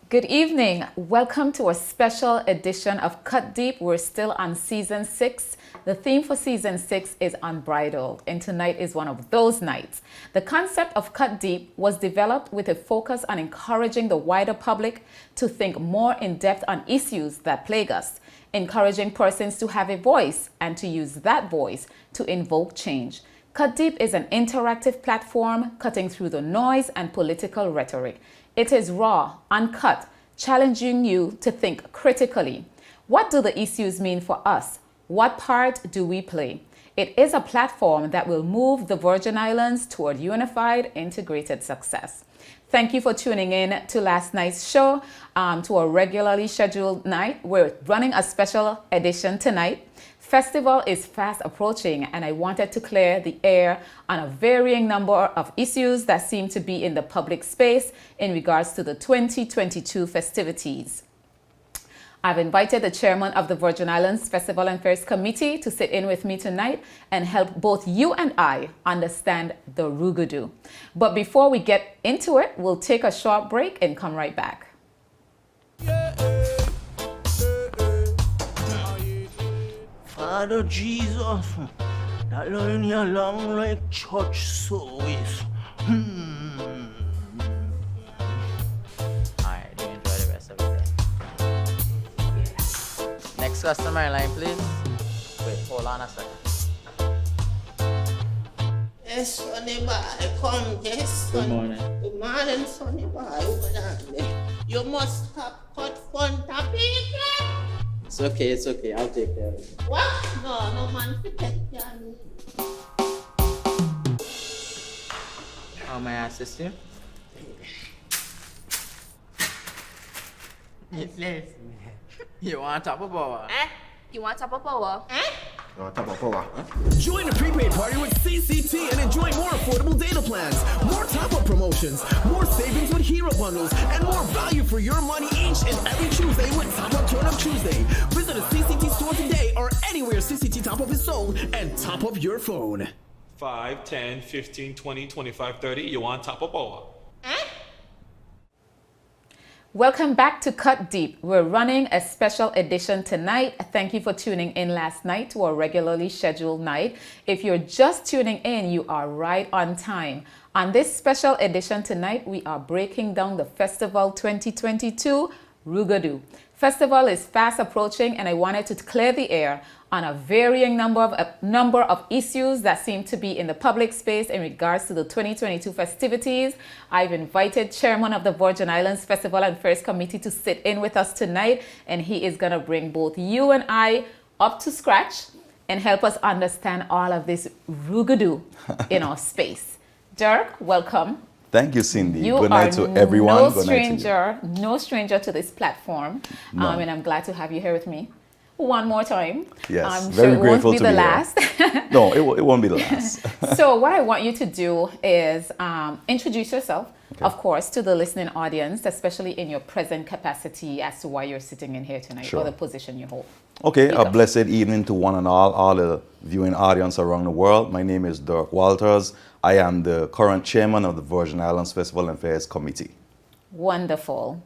Good evening. Welcome to a special edition of Cut Deep. We're still on season 6. The theme for season 6 is unbridled, and tonight is one of those nights. The concept of Cut Deep was developed with a focus on encouraging the wider public to think more in depth on issues that plague us, encouraging persons to have a voice and to use that voice to invoke change. Cut Deep is an interactive platform cutting through the noise and political rhetoric. It is raw, uncut, challenging you to think critically. What do the issues mean for us? What part do we play? It is a platform that will move the Virgin Islands toward unified, integrated success. Thank you for tuning in to last night's show, to a regularly scheduled night. We're running a special edition tonight. Festival is fast approaching, and I wanted to clear the air on a varying number of issues that seem to be in the public space in regards to the 2022 festivities. I've invited the chairman of the Virgin Islands Festival and Fairs Committee to sit in with me tonight and help both you and I understand the Roogoodoo. But before we get into it, we'll take a short break and come right back. Father Jesus, that line here long like church service. Alright, you enjoy the rest of it then. Next customer line, please. Wait, hold on a second. Yes, Sonny boy, come, yes, Sonny. Good morning. Good morning, Sonny boy. Over there. You must have cut fun topic. It's okay, I'll take care of it. What? No man to take care of me. How may I assist you? You want top of power? You want top of power? Join the prepaid party with CCT and enjoy more affordable data plans, more top-up promotions, more savings with hero bundles, and more value for your money each and every Tuesday with Top Up Turn Up Tuesday. Visit a CCT store today or anywhere CCT Top Up is sold and top up your phone. 5, 10, 15, 20, 25, 30. You want top of power? Welcome back to Cut Deep. We're running a special edition tonight. Thank you for tuning in last night to a regularly scheduled night. If you're just tuning in, you are right on time. On this special edition tonight, we are breaking down the Festival 2022 Roogoodoo. Festival is fast approaching, and I wanted to clear the air on a varying number of issues that seem to be in the public space in regards to the 2022 festivities. I've invited Chairman of the Virgin Islands Festival and Fairs Committee to sit in with us tonight, and he is going to bring both you and I up to scratch and help us understand all of this Roogoodoo in our space. Dirk, welcome. Thank you, Cindy. You Good night are to everyone. no Good night to you. no stranger to this platform, No. and I'm glad to have you here with me one more time. Yes, I'm very sure it grateful won't be to the be last. here. No, it won't be the last. So what I want you to do is introduce yourself, Okay. of course, to the listening audience, especially in your present capacity as to why you're sitting in here tonight Sure. or the position you hold. Okay, Speak a up. blessed evening to one and all the viewing audience around the world. My name is Dirk Walters. I am the current chairman of the Virgin Islands Festival and Fairs Committee. Wonderful.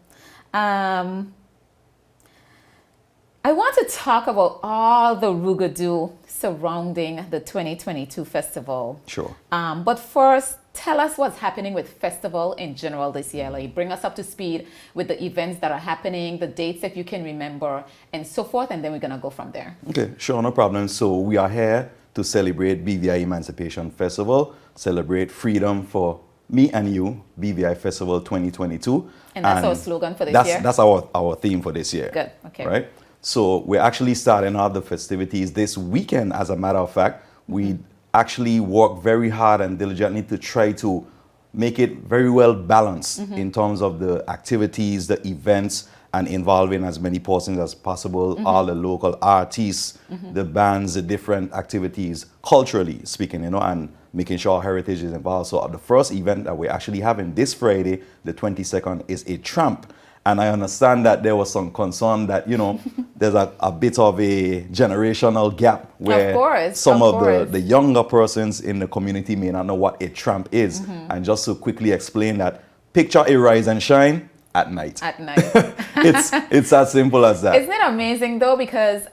I want to talk about all the Roogoodoo surrounding the 2022 festival. Sure. But first, tell us what's happening with festival in general this year. Like, bring us up to speed with the events that are happening, the dates that you can remember, and so forth, and then we're going to go from there. Okay, sure, no problem. So we are here to celebrate BVI Emancipation Festival, celebrate freedom for me and you, BVI Festival 2022. And that's our slogan for this year? That's our theme for this year. Good, okay. Right? So we're actually starting out the festivities this weekend, as a matter of fact. We actually work very hard and diligently to try to make it very well balanced in terms of the activities, the events, and involving as many persons as possible, all the local artists, the bands, the different activities, culturally speaking, and making sure our heritage is involved. So the first event that we're actually having this Friday, the 22nd, is a tramp. And I understand that there was some concern that, there's a bit of a generational gap where some of the younger persons in the community may not know what a tramp is. And just to quickly explain that, picture a rise and shine at night. At night. It's as simple as that. Isn't it amazing though? Because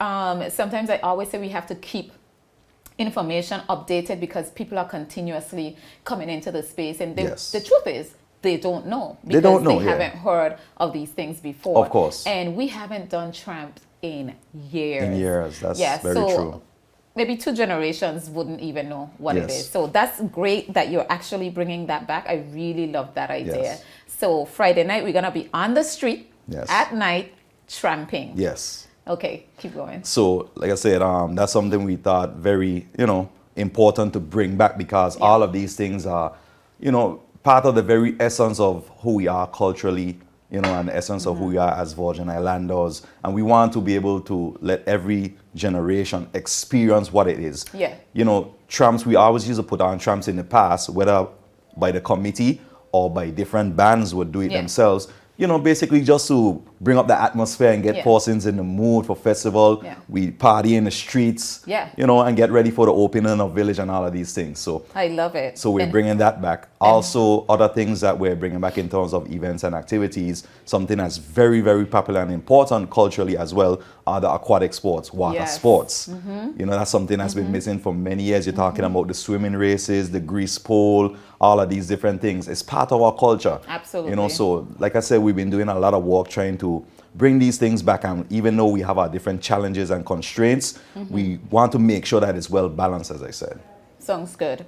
sometimes I always say we have to keep information updated because people are continuously coming into the space, and Yes. the truth is they don't know because They don't know, they yeah. haven't heard of these things before. Of course. And we haven't done tramps in years. In years, that's very true. Maybe 2 generations wouldn't even know what it Yes. is. So that's great that you're actually bringing that back. I really love that idea. Yes. So Friday night, we're going to be on the street Yes. at night tramping. Yes. Okay, keep going. So, like I said, that's something we thought very, important to bring back because all of these things are, part of the very essence of who we are culturally, and the essence of who we are as Virgin Islanders. And we want to be able to let every generation experience what it is. Yeah. Tramps, we always used to put on tramps in the past, whether by the committee or by different bands would do it Yeah. themselves. Basically just to bring up the atmosphere and get Yeah. persons in the mood for festival. Yeah. We party in the streets, Yeah. and get ready for the opening of village and all of these things. So I love it. so we're And- bringing that back. Also, other things that we're bringing back in terms of events and activities, something that's very, very popular and important culturally as well, are the aquatic sports, water Yes. sports. That's something that's been missing for many years. You're talking about the swimming races, the grease pole, all of these different things. It's part of our culture. Absolutely. So like I said, we've been doing a lot of work trying to bring these things back, and even though we have our different challenges and constraints, we want to make sure that it's well balanced, as I said. Sounds good.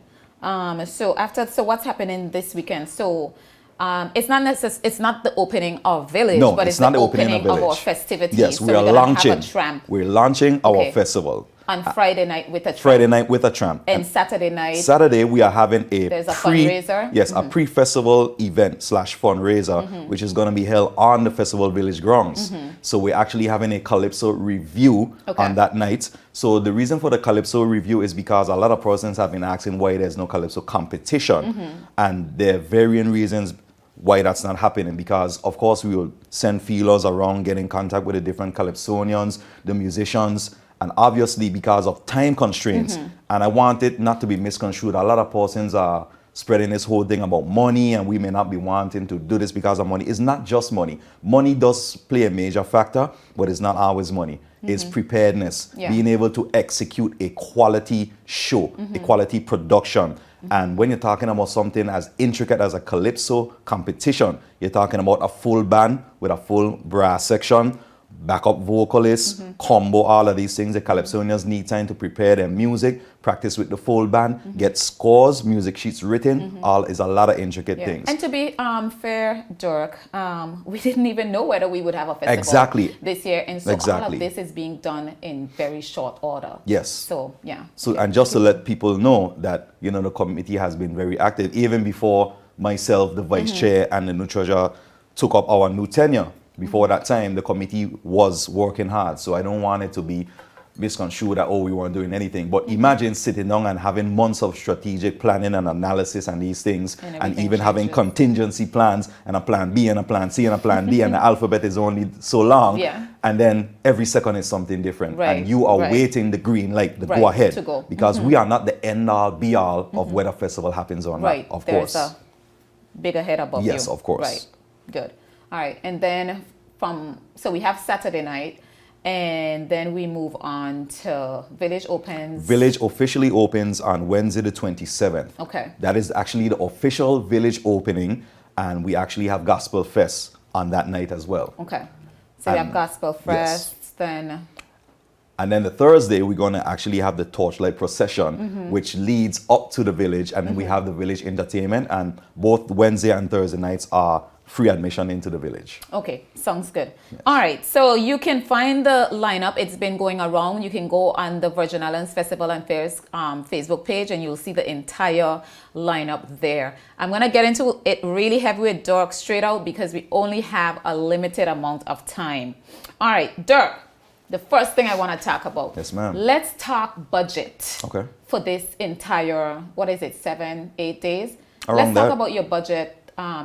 So what's happening this weekend? So it's not the opening of village, No, but it's it's not the the opening of opening of our village. festivities. Yes, so we are we're gonna launching. have a tramp We're launching our Okay. festival on Friday night with a tramp. Friday night with a tramp. And Saturday night. Saturday we are having There's a fundraiser? Yes, a pre-festival event / fundraiser, which is going to be held on the festival village grounds. So we're actually having a Calypso review Okay. on that night. So the reason for the Calypso review is because a lot of persons have been asking why there's no Calypso competition, and there are varying reasons why that's not happening, because of course we will send feelers around, get in contact with the different Calypsonians, the musicians, and obviously because of time constraints, and I want it not to be misconstrued, a lot of persons are spreading this whole thing about money, and we may not be wanting to do this because of money. It's not just money. Money does play a major factor, but it's not always money. It's preparedness, Yeah. being able to execute a quality show, a quality production. And when you're talking about something as intricate as a Calypso competition, you're talking about a full band with a full brass section, backup vocalists, combo, all of these things. The Calypsonians need time to prepare their music, practice with the full band, get scores, music sheets written. All is a lot of intricate Yeah. things. And to be fair, Dirk, we didn't even know whether we would have a festival Exactly. this year. And so all Exactly. of this is being done in very short order. Yes. So, yeah. So, and just to let people know that, the committee has been very active, even before myself, the vice chair, and the new treasurer took up our new tenure. Before that time, the committee was working hard. So I don't want it to be misconstrued that, we weren't doing anything. But imagine sitting down and having months of strategic planning and analysis and these things, And and everything even having changes. contingency plans and a plan B and a plan C and a plan D, and the alphabet is only so long. Yeah. And then every second is something different. Right, And you are right. waiting the green light, the Right, go ahead. to go. Because we are not the end all be all of whether festival happens or not, Right. of There's course. a bigger head above you. Yes, of course. Right. Good. All right. And then so we have Saturday night, and then we move on to Village opens. Village officially opens on Wednesday the 27th. Okay. That is actually the official village opening, and we actually have Gospel Fest on that night as well. Okay. So we have And- Gospel yes. Fest, then And then the Thursday, we're going to actually have the torchlight procession, which leads up to the village, and then we have the village entertainment, and both Wednesday and Thursday nights are free admission into the village. okay, sounds good. All right, so you can find the lineup. It's been going around. You can go on the Virgin Islands Festival and Fairs Facebook page, and you'll see the entire lineup there. I'm going to get into it really heavy with Dirk straight out because we only have a limited amount of time. All right, Dirk, the first thing I want to talk about. Yes, ma'am. Let's talk budget. Okay. For this entire, 7, 8 days? Around Let's talk that. about your budget,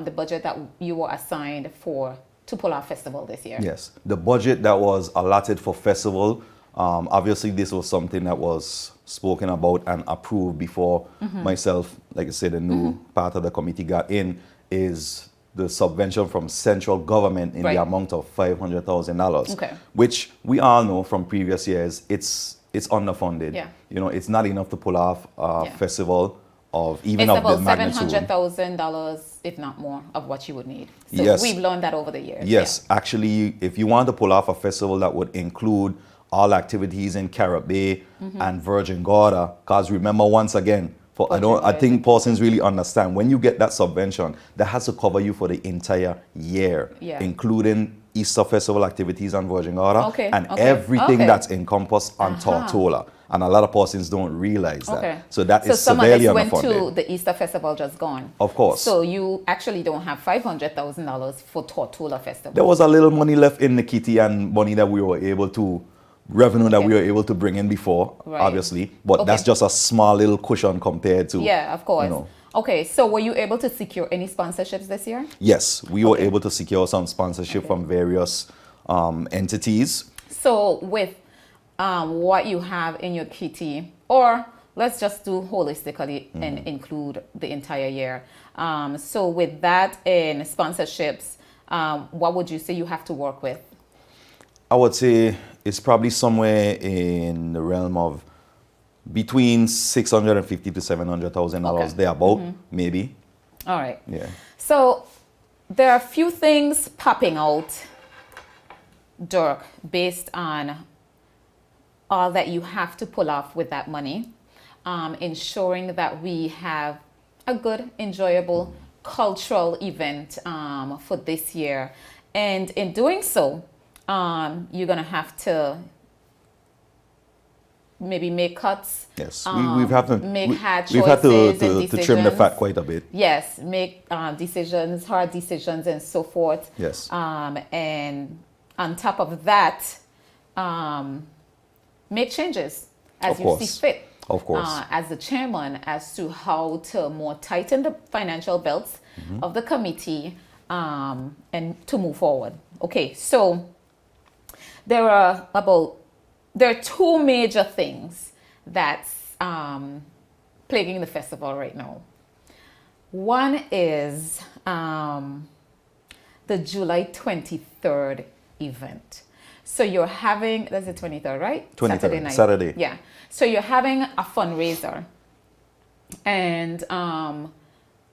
the budget that you were assigned to pull our festival this year. Yes, the budget that was allotted for festival, obviously this was something that was spoken about and approved before myself, like I said, the new part of the committee got in, is the subvention from central government in Right. the amount of $500,000, Okay. which we all know from previous years it's underfunded. Yeah. You know, it's not enough to pull off a Yeah. festival of even It's of the about magnitude. $700,000, if not more, of what you would need. So Yes. we've learned that over the years. Yes, actually, if you want to pull off a festival that would include all activities in Carib Bay Mm-hmm. and Virgin Gorda, because remember, once again, I think persons really understand when you get that subvention, that has to cover you for the entire year, Yeah. including Easter festival activities on Virgin Gorda Okay, and okay, everything okay. that's encompassed on Uh-huh. Tortola. And a lot of persons don't realize that. Okay. So that is some of severely this went underfunded. to the Easter Festival just gone. Of course. So you actually don't have $500,000 for Tortola Festival. There was a little money left in the kitty and money that we were able to, revenue that Okay. we were able to bring in before, Right. obviously. But Okay. that's just a small little cushion compared to. Yeah, of course. You know. Okay, so were you able to secure any sponsorships this year? Yes, we were able to secure some sponsorship from various entities. So with what you have in your kitty, or let's just do holistically and include the entire year. So with that in sponsorships, what would you say you have to work with? I would say it's probably somewhere in the realm of between $650,000 to $700,000 Okay. thereabout, maybe. All right. Yeah. So there are a few things popping out, Dirk, based on all that you have to pull off with that money, ensuring that we have a good, enjoyable cultural event for this year. And in doing so, you're going to have to maybe make cuts. Yes, we've had to make hard we've had choices and to trim the decisions. fat quite a bit. Yes, make decisions, hard decisions, and so forth. Yes. And on top of that, make changes as Of you course. see fit. Of course. As the chairman, as to how to more tighten the financial belts Mm-hmm. of the committee and to move forward. Okay, so there are two major things that's plaguing the festival right now. One is the July 23rd event. So you're having, that's the 23rd, right? 23rd, Saturday night. Saturday. Yeah. So you're having a fundraiser, and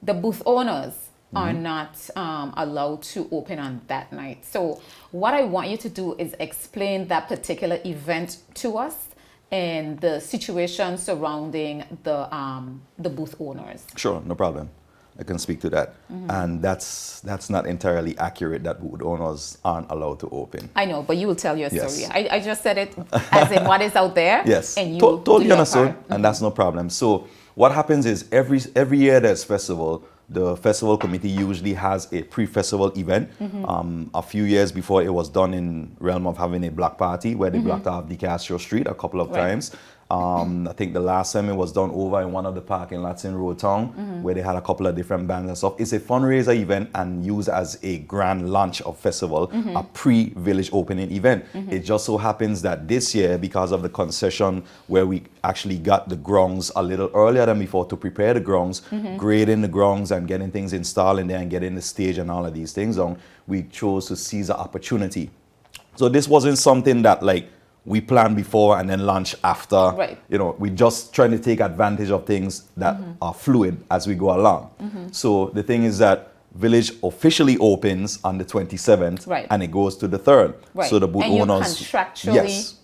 the booth owners are not allowed to open on that night. So what I want you to do is explain that particular event to us and the situation surrounding the booth owners. Sure, no problem. I can speak to that. And that's not entirely accurate that booth owners aren't allowed to open. I know, but you will tell your Yes. story. I just said it as in what is out there. Yes, And you totally do your understood, part. and that's no problem. So what happens is every year there's festival, the festival committee usually has a pre-festival event. A few years before, it was done in realm of having a black party where they blocked off the Castro Street a couple of Right. times. I think the last time it was done over in one of the parking lots in Road Town where they had a couple of different bands and stuff. It's a fundraiser event and used as a grand launch of festival, a pre-village opening event. It just so happens that this year, because of the concession where we actually got the grounds a little earlier than before to prepare the grounds, grading the grounds and getting things installed in there and getting the stage and all of these things on, we chose to seize the opportunity. So this wasn't something that like we planned before and then launch after. Right. You know, we're just trying to take advantage of things that are fluid as we go along. So the thing is that Village officially opens on the 27th, Right. and it goes to the 3rd. Right. So the boot And you owners, contractually- yes.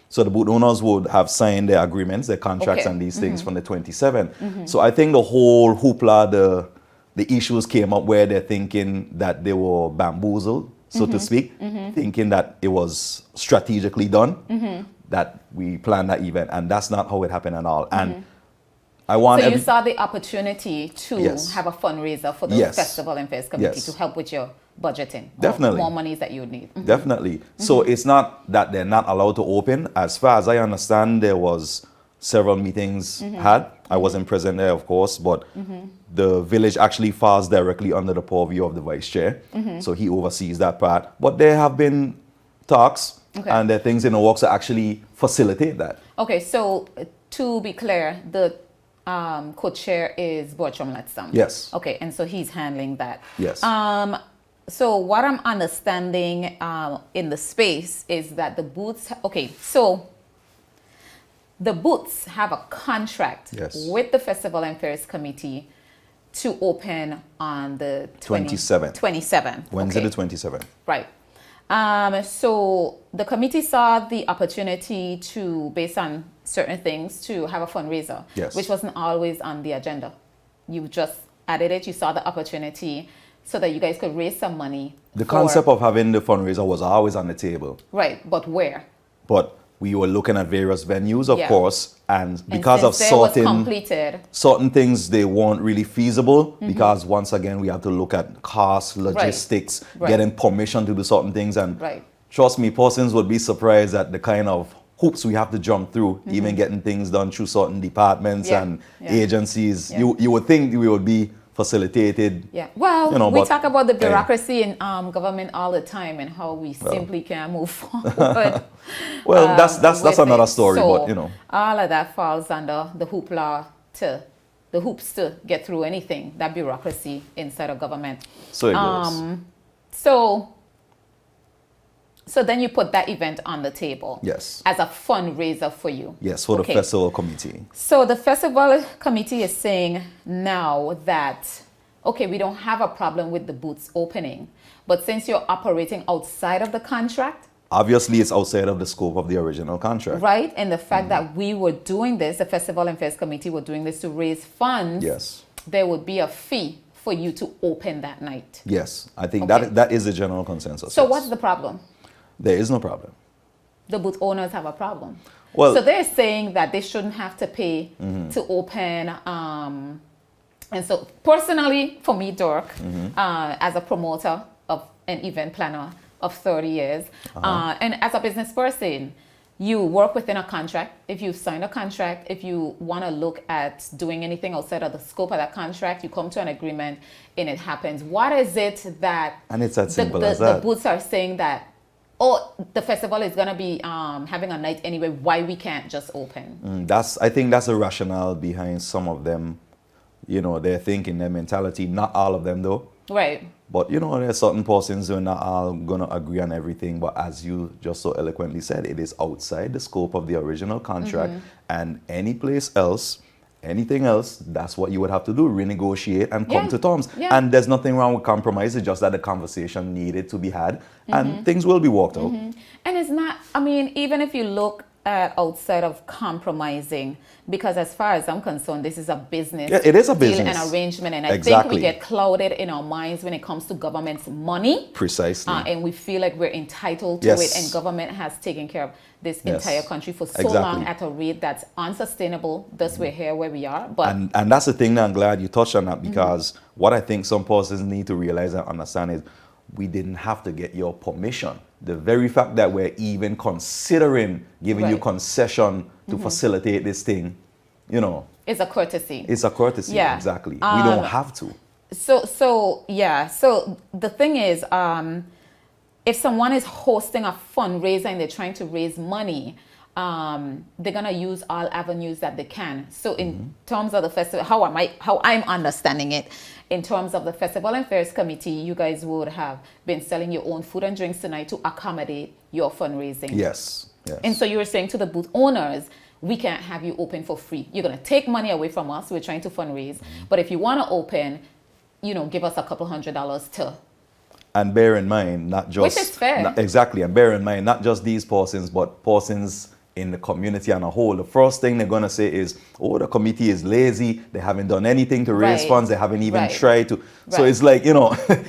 So the boot owners would have signed their agreements, their contracts, Okay. and these things from the 27th. So I think the whole hoopla, the issues came up where they're thinking that they were bamboozled, so to speak, thinking that it was strategically done, that we planned that event, and that's not how it happened at all. And I want So you saw the opportunity to Yes. have a fundraiser for the Yes. Festival and Fest Committee Yes. to help with your budgeting. Definitely. More monies that you would need. Definitely. So it's not that they're not allowed to open. As far as I understand, there was several meetings had. I wasn't present there, of course, but the village actually falls directly under the purview of the vice chair. So he oversees that part. But there have been talks Okay. and there are things in the works to actually facilitate that. Okay, so to be clear, the co-chair is Bertram Lettsam. Yes. Okay, and so he's handling that. Yes. So what I'm understanding in the space is that the booths, okay, so the booths have a contract Yes. with the Festival and Fairs Committee to open on the 27th. 27th. Wednesday okay. the 27th. Right. So the committee saw the opportunity to, based on certain things, to have a fundraiser, Yes. which wasn't always on the agenda. You just added it. You saw the opportunity so that you guys could raise some money. The concept of having the fundraiser was always on the table, Right, but where? but we were looking at various venues, of Yeah. course, and And because of since there was certain completed. certain things, they weren't really feasible because once again we have to look at costs, logistics, Right. getting permission to do certain things, and Right. trust me, persons would be surprised at the kind of hoops we have to jump through, even getting things done through certain departments Yeah. and Yeah. agencies. Yeah. You would think we would be facilitated. Yeah. Well, You know, we but, talk about the hey. bureaucracy in government all the time and how we simply can't move forward. Well, that's with another it. story, So, but you know. all of that falls under the hoopla the hoops to get through anything, that bureaucracy inside of government. So it goes. So then you put that event on the table. Yes. As a fundraiser for you. Yes, for Okay. the festival committee. So the festival committee is saying now that, okay, we don't have a problem with the booths opening, but since you're operating outside of the contract, Obviously, it's outside of the scope of the original contract. right, and the fact that we were doing this, the Festival and Fairs Committee were doing this to raise funds, Yes. there would be a fee for you to open that night. Yes, I think Okay. that is the general consensus. So yes. what's the problem? There is no problem. The booth owners have a problem. Well- So they're saying that they shouldn't have to pay to open. And so personally, for me, Dirk, as a promoter of an event planner of 30 years, and as a business person, you work within a contract. If you sign a contract, if you want to look at doing anything outside of the scope of that contract, you come to an agreement and it happens. What is it that And it's as simple the as that. booths are saying that, oh, the festival is going to be having a night anyway, why we can't just open? I think that's the rationale behind some of them. You know, their thinking, their mentality. Not all of them, though. Right. But you know, there's certain persons who are not all gonna agree on everything. But as you just so eloquently said, it is outside the scope of the original contract. And any place else, anything else, that's what you would have to do: renegotiate and come Yeah. to terms. Yeah. And there's nothing wrong with compromise. It's just that the conversation needed to be had, and things will be worked out. And it's not, I mean, even if you look at outside of compromising, because as far as I'm concerned, this is a business. Yeah, it is a deal business. and arrangement. And I think Exactly. we get clouded in our minds when it comes to government's money. Precisely. And we feel like we're entitled to Yes. it, and government has taken care of this Yes. entire country for so Exactly. long at a rate that's unsustainable. Thus, we're here where we are. But And that's the thing that I'm glad you touched on that, because what I think some persons need to realize and understand is we didn't have to get your permission. The very fact that we're even considering giving you Right. concession to facilitate this thing, you know, it's a courtesy. it's a courtesy. Yeah. Exactly. We don't have to. So the thing is, if someone is hosting a fundraiser and they're trying to raise money, they're gonna use all avenues that they can. So in terms of the festival, how I'm understanding it, in terms of the Festival and Fairs Committee, you guys would have been selling your own food and drinks tonight to accommodate your fundraising. Yes. Yes. And so you were saying to the booth owners, we can't have you open for free. You're going to take money away from us. We're trying to fundraise. But if you want to open, give us a couple $100 to. And bear in mind, not just... Which is fair. Exactly. And bear in mind, not just these persons, but persons in the community on a whole. The first thing they're going to say is, oh, the committee is lazy. They haven't done anything to raise Right. funds. They haven't even Right. tried to. So Right. it's like, you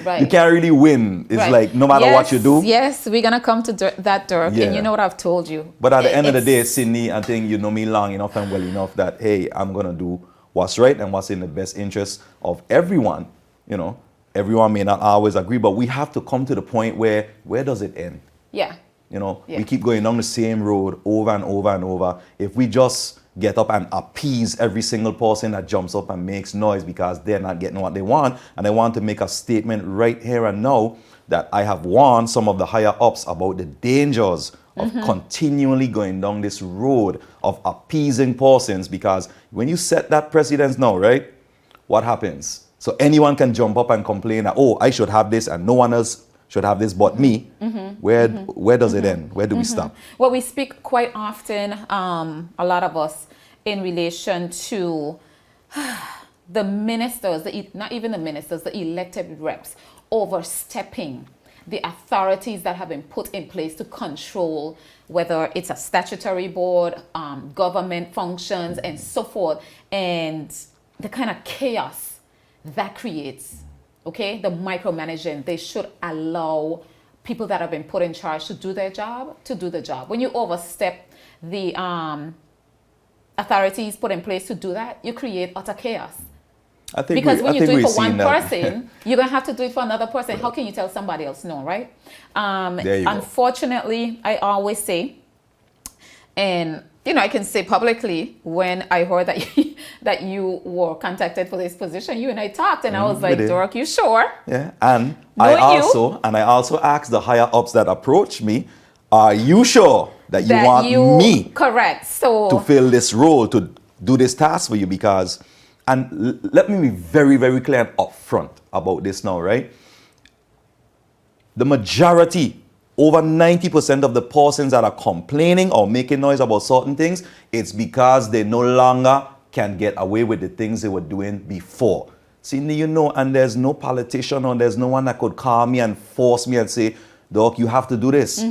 Right. can't really win. It's Right. like, no matter what you do. Yes, we're going to come to that, Dirk. Yeah. And you know what I've told you. But at the end of the day, It's- Sydney, I think you know me long enough and well enough that, hey, I'm going to do what's right and what's in the best interest of everyone. Everyone may not always agree, but we have to come to the point where does it end? Yeah. Yeah. Yeah. We keep going down the same road over and over and over. If we just get up and appease every single person that jumps up and makes noise because they're not getting what they want, and they want to make a statement right here and now, that I have warned some of the higher ups about the dangers of continually going down this road of appeasing persons, because when you set that precedence now, right, what happens? So anyone can jump up and complain that, oh, I should have this and no one else should have this but me. Where does it end? Where do we stop? Well, we speak quite often, a lot of us, in relation to the ministers, not even the ministers, the elected reps overstepping the authorities that have been put in place to control, whether it's a statutory board, government functions, and so forth, and the kind of chaos that creates, okay? The micromanaging. They should allow people that have been put in charge to do their job, to do the job. When you overstep the authorities put in place to do that, you create utter chaos. I think Because when you do it for one that. person, you're going to have to do it for another person. How can you tell somebody else no, right? There you go. Unfortunately, I always say, and I can say publicly, when I heard that you were contacted for this position, you and I talked, and I was like, did. Dork, you sure? Yeah, and Knowing I you- also asked the higher ups that approached me, are you sure that you That want you me correct? So to fill this role, to do this task for you? Because, and let me be very, very clear and upfront about this now, right? The majority, over 90% of the persons that are complaining or making noise about certain things, it's because they no longer can get away with the things they were doing before. See, and there's no politician or there's no one that could call me and force me and say, Doc, you have to do this.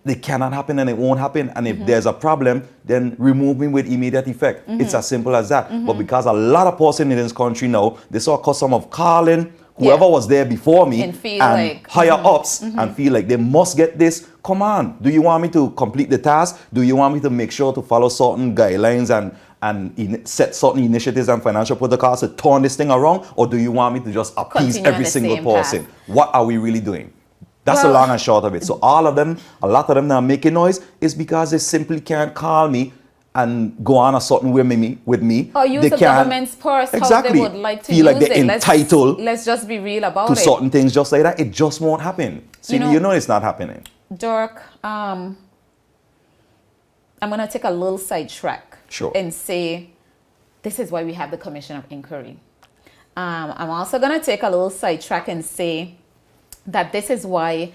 It cannot happen and it won't happen. And if there's a problem, then remove me with immediate effect. It's as simple as that. But because a lot of persons in this country now, they saw a custom of calling whoever was there before me And feel like- higher ups and feel like they must get this. Come on. Do you want me to complete the task? Do you want me to make sure to follow certain guidelines and set certain initiatives and financial protocols to turn this thing around? Or do you want me to just appease Continue on every the single same person? path. What are we really doing? That's Well- the long and short of it. So a lot of them that are making noise is because they simply can't call me and go on a certain way with me. or use They the can't- government's purse how Exactly. they would like to Feel use like they're it. entitled Let's just be real about to it. certain things just like that. It just won't happen. See, You know- it's not happening. Dirk, I'm going to take a little sidetrack Sure. and say this is why we have the Commission of Inquiry. I'm also going to take a little sidetrack and say that this is why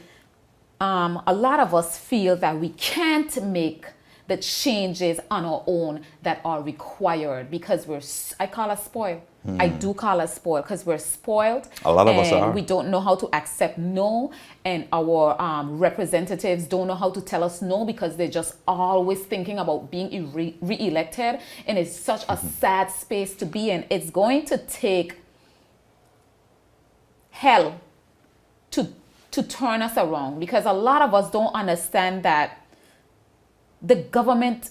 a lot of us feel that we can't make the changes on our own that are required because I call us spoiled. I do call us spoiled because we're spoiled. A lot of us and are. We don't know how to accept no, and our representatives don't know how to tell us no because they're just always thinking about being re-elected, and it's such a sad space to be in. It's going to take hell to turn us around because a lot of us don't understand that the government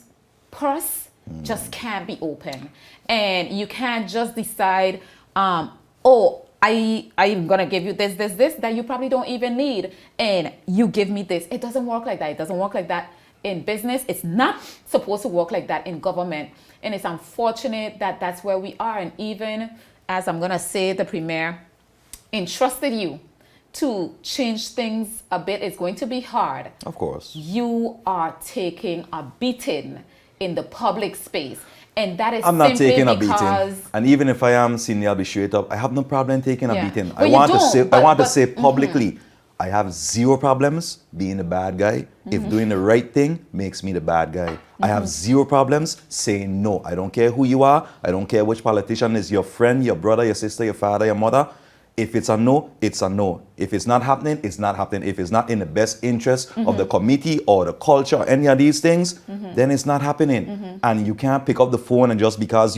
purse just can't be open, and you can't just decide, I'm gonna give you this that you probably don't even need, and you give me this. It doesn't work like that. It doesn't work like that in business. It's not supposed to work like that in government, and it's unfortunate that that's where we are. And even as I'm gonna say, the premier entrusted you to change things a bit. It's going to be hard. Of course. You are taking a beating in the public space, and that is I'm not simply taking a because beating. And even if I am senior, I'll be straight up. I have no problem taking a Yeah. beating. But you don't, I want to but- say publicly, I have zero problems being the bad guy if doing the right thing makes me the bad guy. I have zero problems saying no. I don't care who you are. I don't care which politician is your friend, your brother, your sister, your father, your mother. If it's a no, it's a no. If it's not happening, it's not happening. If it's not in the best interest of the committee or the culture or any of these things, then it's not happening. And you can't pick up the phone and just because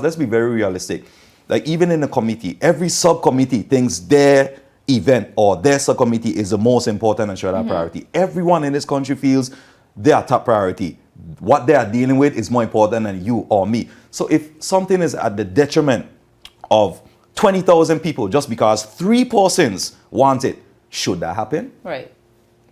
let's be very realistic. Like even in the committee, every subcommittee thinks their event or their subcommittee is the most important and should have priority. Everyone in this country feels their top priority. What they are dealing with is more important than you or me. So if something is at the detriment of 20,000 people just because 3 persons want it, should that happen? right.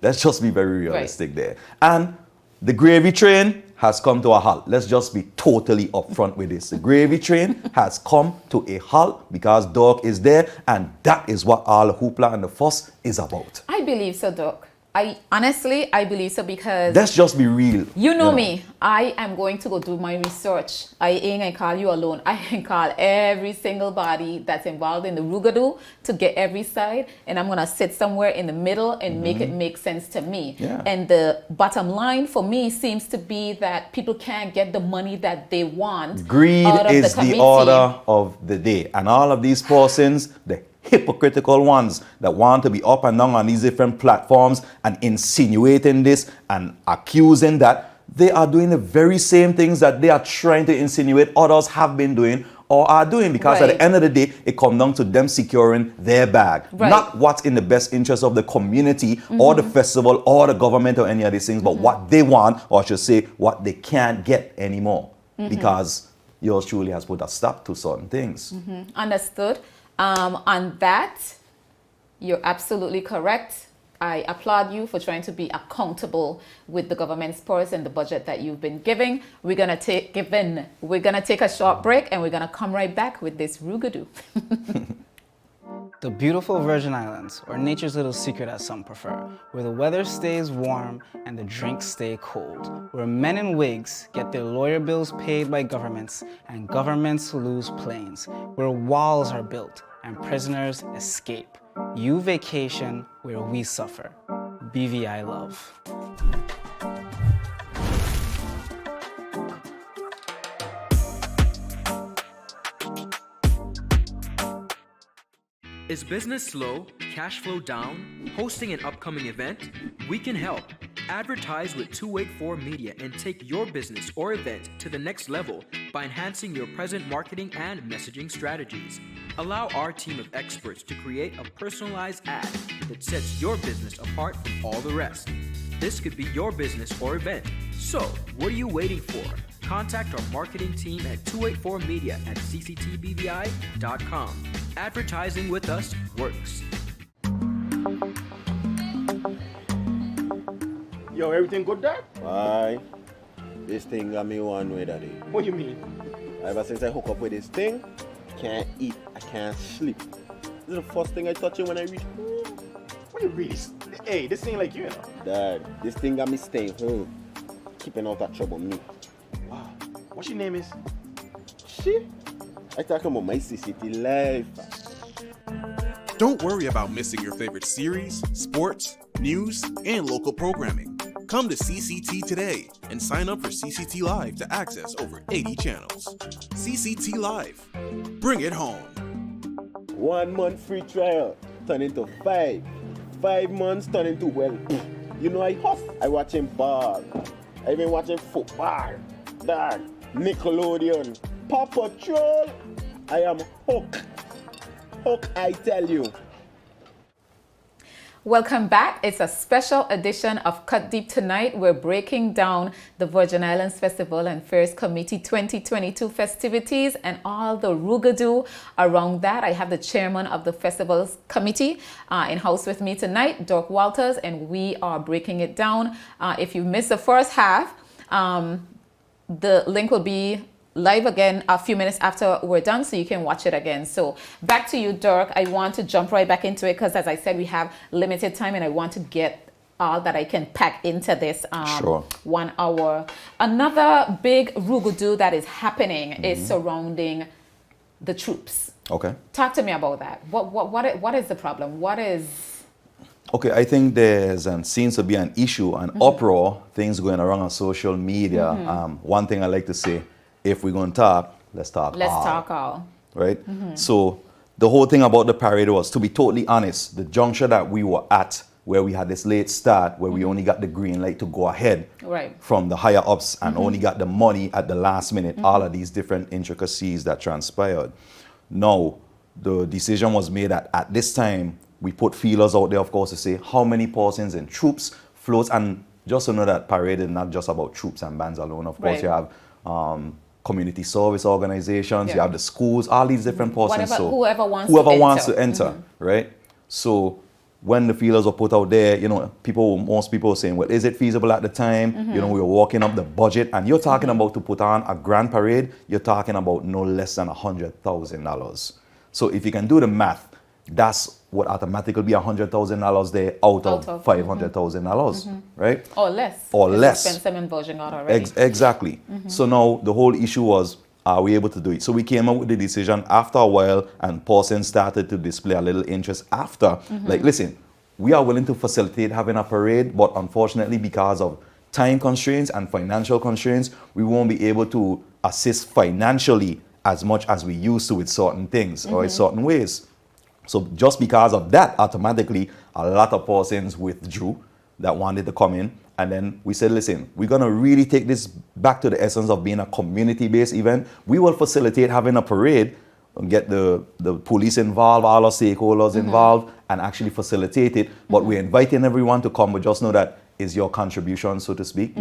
Let's just be very realistic there. And the gravy train has come to a halt. Let's just be totally upfront with this. The gravy train has come to a halt because Doc is there, and that is what all the hoopla and the fuss is about. I believe so, Doc. I believe so because Let's just be real. you know me. I am going to go do my research. I ain't gonna call you alone. I can call every single body that's involved in the Roogoodoo to get every side, and I'm gonna sit somewhere in the middle and make it make sense to me. Yeah. And the bottom line for me seems to be that people can't get the money that they want. Greed out of is the the committee. order of the day. And all of these persons, the hypocritical ones that want to be up and down on these different platforms and insinuating this and accusing that, they are doing the very same things that they are trying to insinuate others have been doing or are doing, because at the end of the day, it comes down to them securing their bag, not what's in the best interest of the community or the festival or the government or any of these things, but what they want, or I should say what they can't get anymore, because yours truly has put a stop to certain things. Understood. On that, you're absolutely correct. I applaud you for trying to be accountable with the government's purse and the budget that you've been giving. We're gonna take a short break, and we're gonna come right back with this Roogoodoo. The beautiful Virgin Islands, or nature's little secret as some prefer, where the weather stays warm and the drinks stay cold, where men in wigs get their lawyer bills paid by governments and governments lose planes, where walls are built and prisoners escape. You vacation where we suffer. BVI love. Is business slow, cash flow down, hosting an upcoming event? We can help. Advertise with 284 Media and take your business or event to the next level by enhancing your present marketing and messaging strategies. Allow our team of experts to create a personalized ad that sets your business apart from all the rest. This could be your business or event. So, what are you waiting for? Contact our marketing team at 284media@cctbvi.com. Advertising with us works. Yo, everything good, Dad? Why? This thing got me one way, Daddy. What do you mean? Ever since I hook up with this thing, can't eat, I can't sleep. This is the first thing I touch it when I reach home. What do you really? Hey, this ain't like you, know. Dad, this thing got me staying home, keeping out that trouble me. Wow. What your name is? Shit. I talking about my CCT life. Don't worry about missing your favorite series, sports, news, and local programming. Come to CCT today and sign up for CCT Live to access over 80 channels. CCT Live. Bring it home. 1 month free trial turn into 5. 5 months turn into, well, you know I huff. I watching ball. I been watching football. Dad, Nickelodeon, Paw Patrol. I am hooked. Hooked, I tell you. Welcome back. It's a special edition of Cut Deep tonight. We're breaking down the Virgin Islands Festival and Fairs Committee 2022 festivities and all the Roogoodoo around that. I have the chairman of the Festivals Committee in house with me tonight, Doc Walters, and we are breaking it down. If you missed the first half, the link will be live again a few minutes after we're done, so you can watch it again. So back to you, Dirk. I want to jump right back into it because, as I said, we have limited time and I want to get all that I can pack into this 1 hour. Another big Roogoodoo that is happening is surrounding the troops. Okay. Talk to me about that. What is the problem? What is... Okay, I think there's and seems to be an issue, an uproar, things going around on social media. One thing I like to say, if we're going to talk, let's talk all. Right? So the whole thing about the parade was, to be totally honest, the juncture that we were at, where we had this late start, where we only got the green light to go ahead from the higher ups and only got the money at the last minute, all of these different intricacies that transpired. Now, the decision was made that at this time, we put feelers out there, of course, to say how many persons and troops, floats, and just to know that parade is not just about troops and bands alone. Of course, you have community service organizations, you have the schools, all these different persons. Whoever wants to enter, right? So when the feelers were put out there, most people were saying, well, is it feasible at the time? We were walking up the budget, and you're talking about to put on a grand parade, you're talking about no less than $100,000. So if you can do the math, that's what automatically be $100,000 there out of $500,000, right? Or less. Or less. Spend some inversion out already. Exactly. So now the whole issue was, are we able to do it? So we came up with the decision after a while, and persons started to display a little interest after. Like, listen, we are willing to facilitate having a parade, but unfortunately, because of time constraints and financial constraints, we won't be able to assist financially as much as we used to with certain things or in certain ways. So just because of that, automatically, a lot of persons withdrew that wanted to come in. And then we said, listen, we're going to really take this back to the essence of being a community-based event. We will facilitate having a parade and get the police involved, all our stakeholders involved, and actually facilitate it. But we're inviting everyone to come, but just know that is your contribution, so to speak.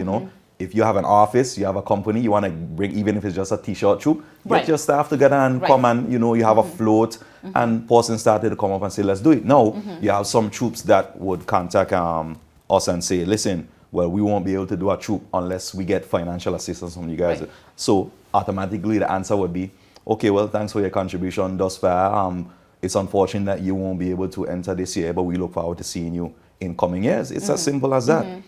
If you have an office, you have a company, you want to bring, even if it's just a t-shirt troop, get your staff together and come and, you have a float. And persons started to come up and say, let's do it. Now, you have some troops that would contact us and say, listen, well, we won't be able to do a troop unless we get financial assistance from you guys. So automatically the answer would be, okay, well, thanks for your contribution thus far. It's unfortunate that you won't be able to enter this year, but we look forward to seeing you in coming years. It's as simple as that.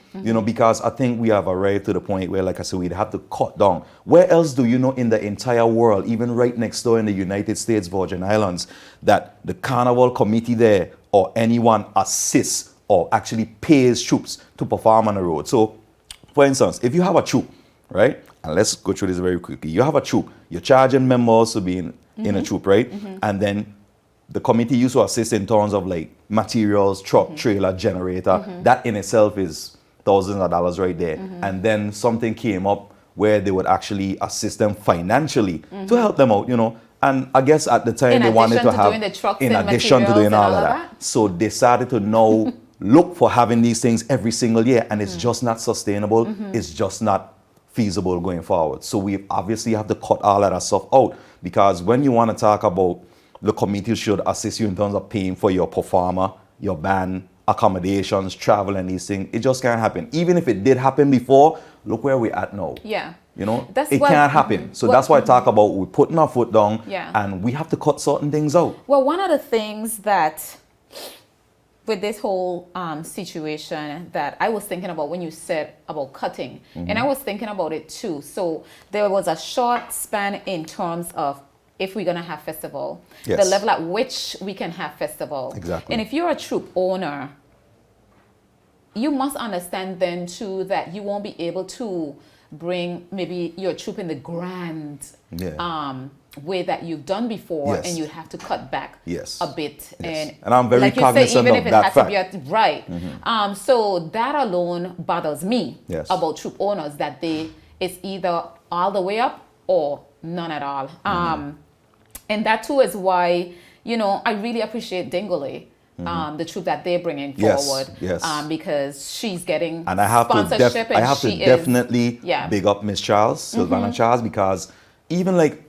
Because I think we have arrived to the point where, like I said, we'd have to cut down. Where else do you know in the entire world, even right next door in the United States, Virgin Islands, that the carnival committee there or anyone assists or actually pays troops to perform on the road? So, for instance, if you have a troop, right? And let's go through this very quickly. You have a troop. You're charging members to be in a troop, right? And then the committee used to assist in terms of like materials, truck, trailer, generator. That in itself is thousands of dollars right there. And then something came up where they would actually assist them financially to help them out, And I guess at the time they wanted to have, in addition to doing all of that. So they started to now look for having these things every single year, and it's just not sustainable. It's just not feasible going forward. So we obviously have to cut all of that stuff out, because when you want to talk about the committee should assist you in terms of paying for your performer, your band, accommodations, travel, and these things, it just can't happen. Even if it did happen before, look where we're at now. Yeah. It can't happen. So that's why I talk about we're putting our foot down, and we have to cut certain things out. Well, one of the things that with this whole situation that I was thinking about when you said about cutting, and I was thinking about it too. So there was a short span in terms of if we're going to have festival, the level at which we can have festival. Exactly. And if you're a troop owner, you must understand then too that you won't be able to bring maybe your troop in the grand way that you've done before, and you have to cut back a bit. And I'm very like cognizant even if of it that has fact. To be right. So that alone bothers me about troop owners, that it's either all the way up or none at all. And that too is why, I really appreciate Dingole, the troop that they're bringing forward. Because she's getting and I have sponsorship. I have to definitely big up Miss Charles, Sylvana Charles, because even like,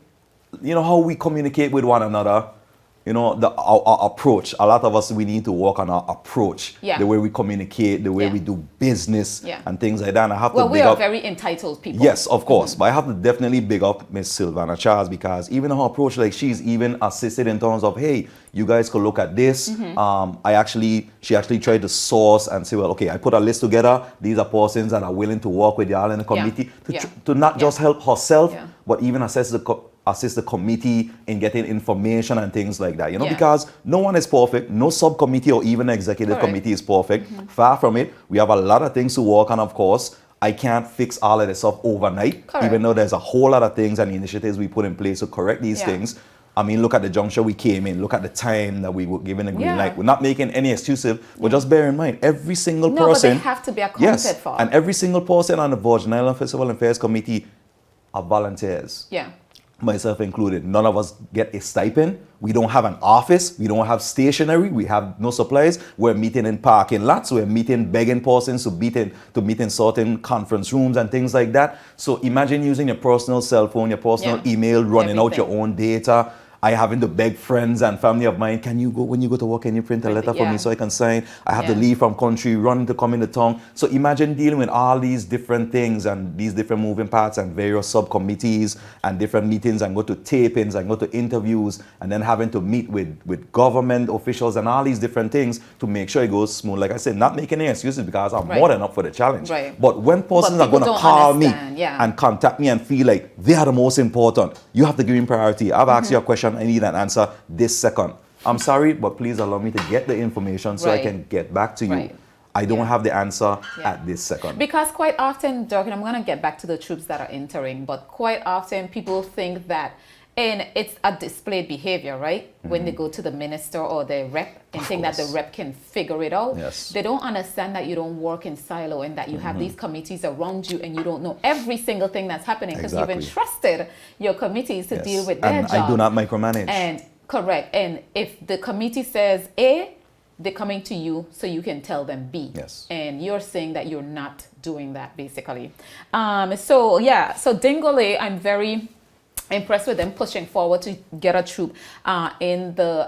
how we communicate with one another, our approach. A lot of us, we need to work on our approach, the way we communicate, the way we do business, and things like that. And I have to we are very entitled people. Yes, of course. But I have to definitely big up Miss Sylvana Charles, because even her approach, like she's even assisted in terms of, hey, you guys could look at this. She actually tried to source and say, well, okay, I put a list together. These are persons that are willing to work with y'all in the committee to not just help herself, but even assist the committee in getting information and things like that, because no one is perfect. No subcommittee or even executive committee is perfect. Far from it. We have a lot of things to work on, of course. I can't fix all of this stuff overnight, even though there's a whole lot of things and initiatives we put in place to correct these things. I mean, look at the juncture we came in. Look at the time that we were given a green light. We're not making any excuses, but just bear in mind, every single person... No, but they have to be accounted for. And every single person on the Virgin Island Festival and Fairs Committee are volunteers. Myself included. None of us get a stipend. We don't have an office. We don't have stationery. We have no supplies. We're meeting in parking lots. We're begging persons to meet in certain conference rooms and things like that. So imagine using your personal cell phone, your personal email, running out your own data. I having to beg friends and family of mine, can you go, when you go to work, can you print a letter for me so I can sign? I have to leave from country, run to come into town. So imagine dealing with all these different things and these different moving parts and various subcommittees and different meetings and go to tapings and go to interviews and then having to meet with government officials and all these different things to make sure it goes smooth. Like I said, not making any excuses because I'm more than up for the challenge. But when persons are going to call me and contact me and feel like they are the most important, you have to give me priority. I've asked you a question, I need an answer this second. I'm sorry, but please allow me to get the information so I can get back to you. I don't have the answer at this second. Because quite often, Durkin, I'm going to get back to the troops that are entering, but quite often people think that, and it's a displayed behavior, right? When they go to the minister or the rep and think that the rep can figure it out. They don't understand that you don't work in silo and that you have these committees around you and you don't know every single thing that's happening because you've entrusted your committees to deal with their job. I do not micromanage. And correct. And if the committee says A, they're coming to you so you can tell them B. And you're saying that you're not doing that basically. So Dingole, I'm very impressed with them pushing forward to get a troop in the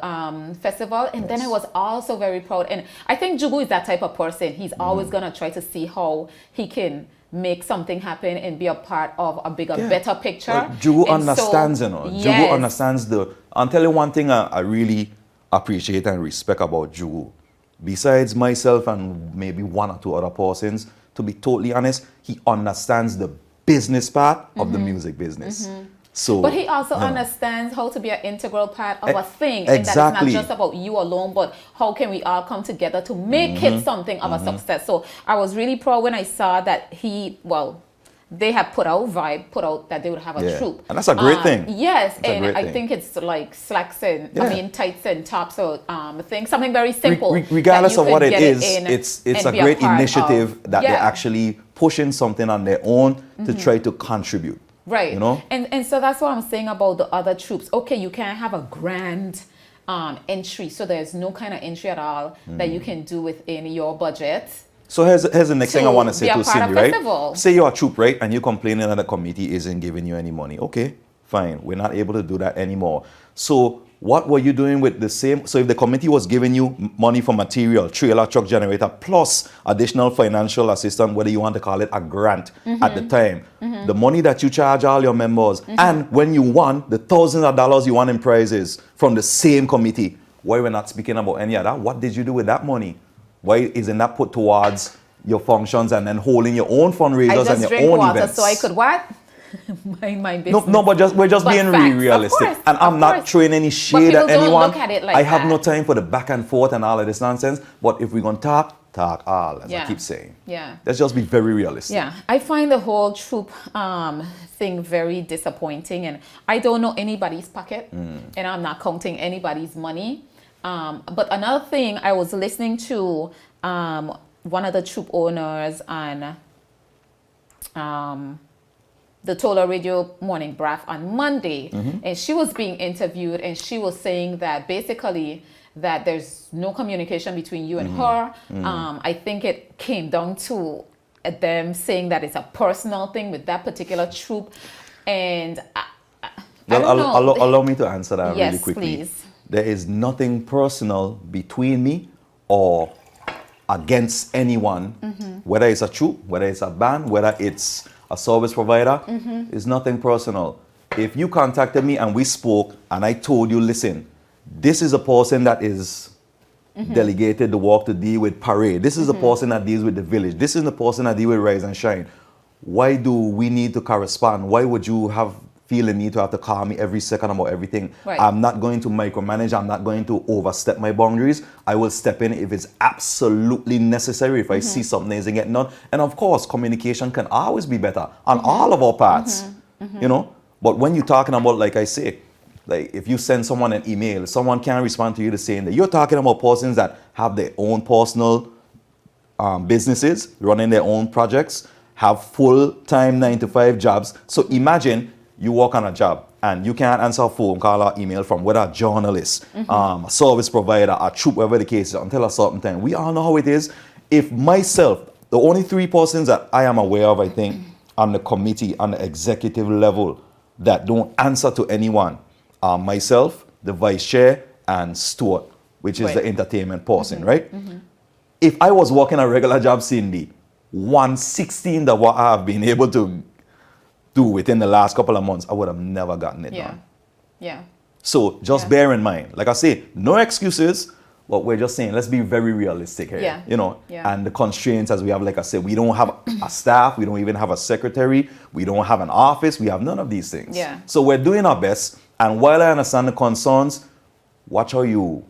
festival. And then I was also very proud. And I think Jugu is that type of person. He's always going to try to see how he can make something happen and be a part of a bigger, better picture. Jugu understands, Jugu understands I'll tell you one thing I really appreciate and respect about Jugu. Besides myself and maybe one or two other persons, to be totally honest, he understands the business part of the music business. So, but he also understands how to be an integral part of a thing. And that it's not just about you alone, but how can we all come together to make it something of a success. So I was really proud when I saw that they have put out that they would have a troop. And that's a great thing. Yes, and I think it's like slacks and, tights and tops or something very simple. Regardless of what it is, it's a great initiative that they're actually pushing something on their own to try to contribute. Right. And so that's what I'm saying about the other troops. Okay, you can't have a grand entry, so there's no kind of entry at all that you can do within your budget. So here's the next thing I want to say to Cindy, right? Festival. Say you're a troop, right? And you're complaining that the committee isn't giving you any money. Okay, fine. We're not able to do that anymore. So what were you doing with the same? So if the committee was giving you money for material, trailer, truck generator, plus additional financial assistance, whether you want to call it a grant at the time, the money that you charge all your members, and when you won, the thousands of dollars you won in prizes from the same committee, why we're not speaking about any of that? What did you do with that money? Why isn't that put towards your functions and then holding your own fundraisers and your own events? So I could what? Mind my business. No, but we're just being really realistic. Course, and I'm not throwing any shade at anyone. Look at it like I have no time for the back and forth and all of this nonsense. But if we're going to talk all, as I keep saying. Let's just be very realistic. I find the whole troop thing very disappointing. And I don't know anybody's pocket. And I'm not counting anybody's money. But another thing, I was listening to one of the troop owners on the Tola Radio Morning Breath on Monday, and she was being interviewed, and she was saying that basically that there's no communication between you and her. I think it came down to them saying that it's a personal thing with that particular troop, and allow me to answer that really quickly. Please. There is nothing personal between me or against anyone, whether it's a troop, whether it's a band, whether it's a service provider, it's nothing personal. If you contacted me and we spoke and I told you, listen, this is a person that is delegated the work to deal with parade. This is the person that deals with the village. This is the person that deals with Rise and Shine. Why do we need to correspond? Why would you feel the need to have to call me every second about everything? I'm not going to micromanage. I'm not going to overstep my boundaries. I will step in if it's absolutely necessary, if I see something isn't getting done. And of course, communication can always be better on all of our parts, But when you're talking about, like I say, like if you send someone an email, someone can't respond to you the same day. You're talking about persons that have their own personal businesses, running their own projects, have full-time 9-to-5 jobs. So imagine you work on a job and you can't answer a phone call or email from whether a journalist, a service provider, a troop, whatever the case is, until a certain time. We all know how it is. If myself, the only 3 persons that I am aware of, I think, on the committee, on the executive level, that don't answer to anyone myself, the vice chair, and Stuart, which is the entertainment person, right? If I was working a regular job, Cindy, 1/16 of what I have been able to do within the last couple of months, I would have never gotten it done. Yeah. So just bear in mind, like I say, no excuses, but we're just saying, let's be very realistic here, you know, and the constraints as we have, like I said, we don't have a staff, we don't even have a secretary, we don't have an office, we have none of these things. So we're doing our best, and while I understand the concerns, watch how you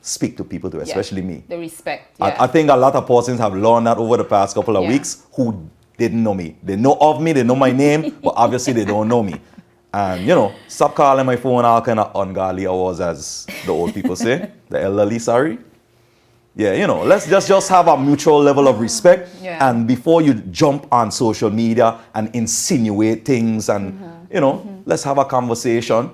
speak to people too, especially me. The respect. I think a lot of persons have learned that over the past couple of weeks who didn't know me. They know of me, they know my name, but obviously they don't know me. And, you know, stop calling my phone all kind of ungodly hours, as the old people say. The elderly, sorry. Yeah, you know, let's just have a mutual level of respect. And before you jump on social media and insinuate things and, you know, let's have a conversation.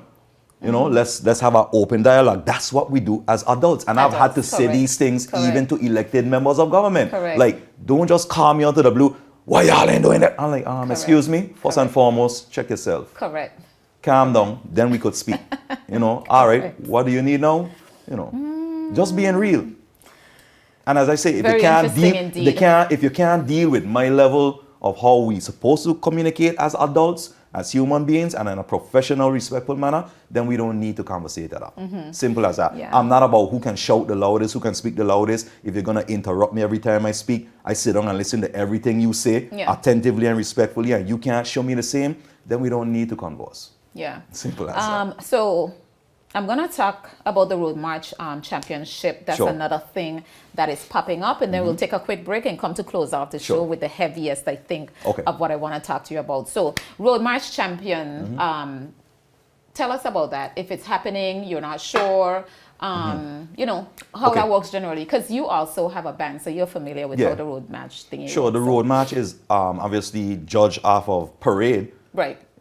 You know, let's have an open dialogue. That's what we do as adults. And I've had to say these things even to elected members of government. Like, don't just call me out of the blue. Why y'all ain't doing that? I'm like, excuse me. First and foremost, check yourself. Calm down. Then we could speak. You know, all right, what do you need now? You know, just being real. And as I say, if you can't deal with my level of how we supposed to communicate as adults, as human beings, and in a professional, respectful manner, then we don't need to conversate that up. Simple as that. I'm not about who can shout the loudest, who can speak the loudest. If you're going to interrupt me every time I speak, I sit down and listen to everything you say attentively and respectfully, and you can't show me the same, then we don't need to converse. Simple as that. So I'm going to talk about the Road March Championship. That's another thing that is popping up. And then we'll take a quick break and come to close off the show with the heaviest, I think, of what I want to talk to you about. So Road March Champion, tell us about that. If it's happening, you're not sure, you know, how that works generally. Because you also have a band, so you're familiar with how the Road March thing is. The Road March is obviously judged off of parade.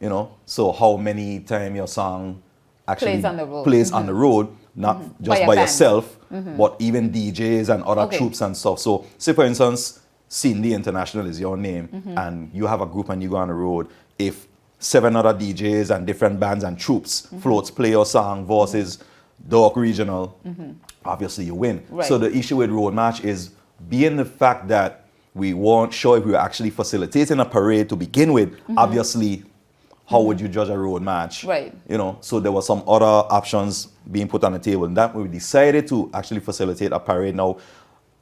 You know, so how many times your song actually plays on the road, not just by yourself, but even DJs and other troops and stuff. So say for instance, Cindy International is your name, and you have a group and you go on the road. If 7 other DJs and different bands and troops floats play your song versus Dark Regional, obviously you win. So the issue with Road March is being the fact that we weren't sure if we were actually facilitating a parade to begin with. Obviously, how would you judge a road match? You know, so there were some other options being put on the table, and that we decided to actually facilitate a parade. Now,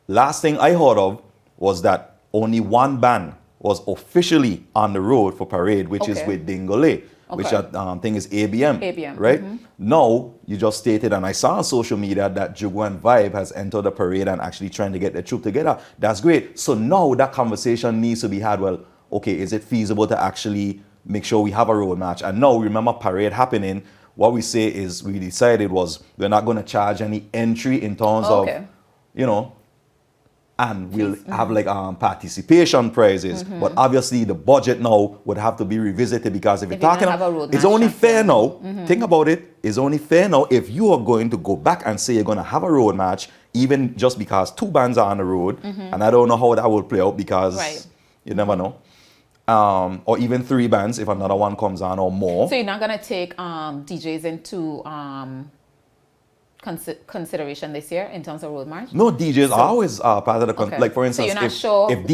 last thing I heard of was that only one band was officially on the road for parade, which is with Dingole, which I think is ABM. Right? Now, you just stated, and I saw on social media that Jugu and Vibe has entered the parade and actually trying to get the troop together. That's great. So now that conversation needs to be had. Well, okay, is it feasible to actually make sure we have a road match? And now, remember, parade happening, what we say is we decided was we're not going to charge any entry in terms of, you know, and we'll have like participation prizes. But obviously the budget now would have to be revisited, because if you're talking about, it's only fair now, think about it, it's only fair now if you are going to go back and say you're going to have a road match, even just because 2 bands are on the road, and I don't know how that will play out, because you never know. Or even 3 bands if another one comes on, or more. So you're not going to take DJs into consideration this year in terms of road march? No, DJs are always part of the like for instance, if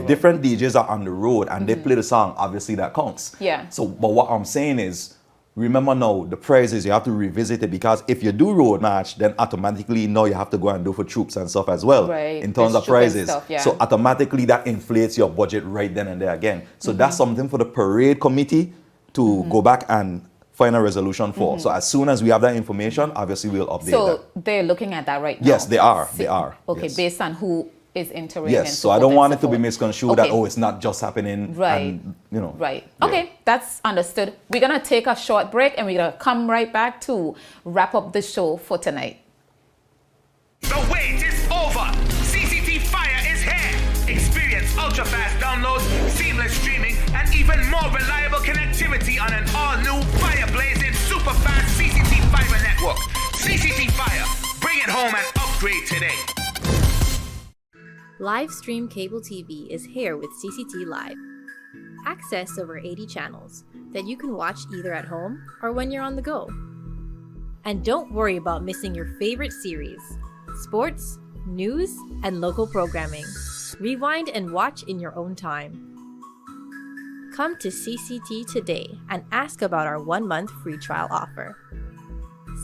different DJs are on the road and they play the song, obviously that counts. So but what I'm saying is, remember now, the prizes, you have to revisit it, because if you do road match, then automatically now you have to go and do for troops and stuff as well, in terms of prizes. So automatically that inflates your budget right then and there again. So that's something for the parade committee to go back and find a resolution for. So as soon as we have that information, obviously we'll update that. So they're looking at that right now? Yes, they are. They are. Okay, based on who is entering. Yes, so I don't want it to be misconstrued that, oh, it's not just happening. And, you know. Okay, that's understood. We're going to take a short break and we're going to come right back to wrap up the show for tonight. The wait is over. CCT Fire is here. Experience ultra-fast downloads, seamless streaming, and even more reliable connectivity on an all-new fire-blazing super-fast CCT Fiber network. CCT Fire. Bring it home and upgrade today. Live stream cable TV is here with CCT Live. access over 80 channels that you can watch either at home or when you're on the go. And don't worry about missing your favorite series, sports, news, and local programming. Rewind and watch in your own time. Come to CCT today and ask about our 1-month free trial offer.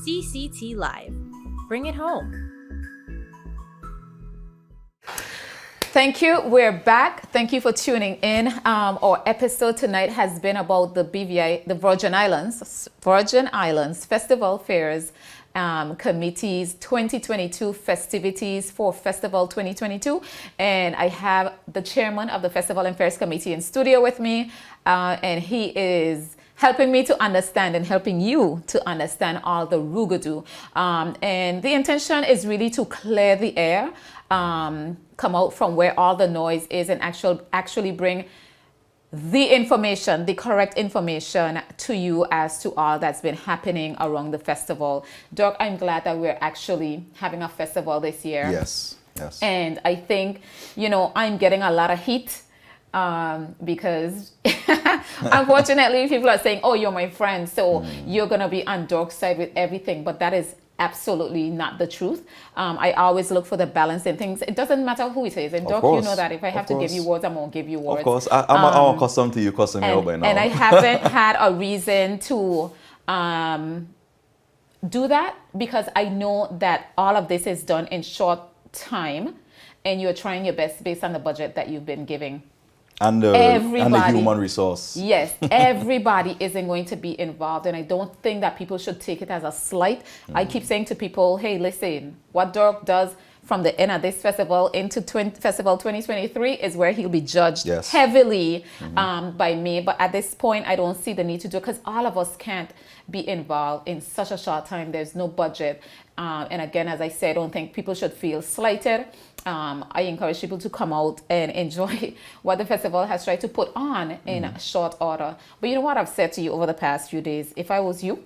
CCT Live. Bring it home. Thank you. We're back. Thank you for tuning in. Our episode tonight has been about the BVI, the Virgin Islands Festival Fairs Committee's 2022 festivities for Festival 2022. And I have the chairman of the Festival and Fairs Committee in studio with me. And he is helping me to understand and helping you to understand all the Roogoodoo. And the intention is really to clear the air, come out from where all the noise is and actually bring the information, the correct information to you as to all that's been happening around the festival. Doc, I'm glad that we're actually having a festival this year. Yes, yes. And I think, I'm getting a lot of heat because unfortunately people are saying, oh, you're my friend, so you're going to be on Dork's side with everything. But that is absolutely not the truth. I always look for the balance in things. It doesn't matter who it is. And Doc, you know that if I have to give you words, I'm going to give you words. Of course. I'm accustomed to you cussing me out by now. And I haven't had a reason to do that because I know that all of this is done in short time and you're trying your best based on the budget that you've been giving. And the human resource. Yes, everybody isn't going to be involved. And I don't think that people should take it as a slight. I keep saying to people, hey, listen, what Dirk does from the end of this festival into Festival 2023 is where he'll be judged heavily by me. But at this point, I don't see the need to do it because all of us can't be involved in such a short time. There's no budget. And again, as I said, I don't think people should feel slighted. I encourage people to come out and enjoy what the festival has tried to put on in short order. But you know what I've said to you over the past few days? If I was you,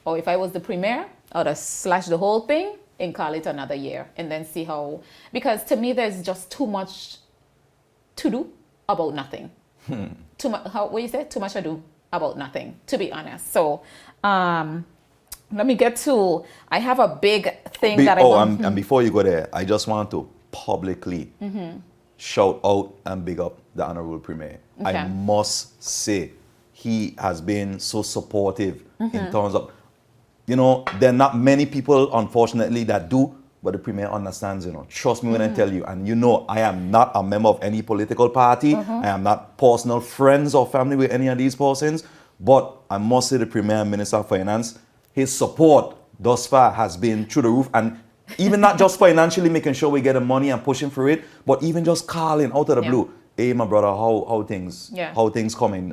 or if I was the premier, I would have slashed the whole thing and call it another year and then see how, because to me, there's just too much to do about nothing. Too much, what you say? Too much to do about nothing, to be honest. So, let me get to, I have a big thing that I want. And before you go there, I just want to publicly shout out and big up the Honorable Premier. Okay. I must say, he has been so supportive in terms of, there are not many people, unfortunately, that do, but the Premier understands, Trust me when I tell you. And I am not a member of any political party. I am not personal friends or family with any of these persons. But I must say the Premier and Minister of Finance, his support thus far has been through the roof. And even not just financially making sure we get the money and pushing for it, but even just calling out of the blue, hey, my brother, how things coming?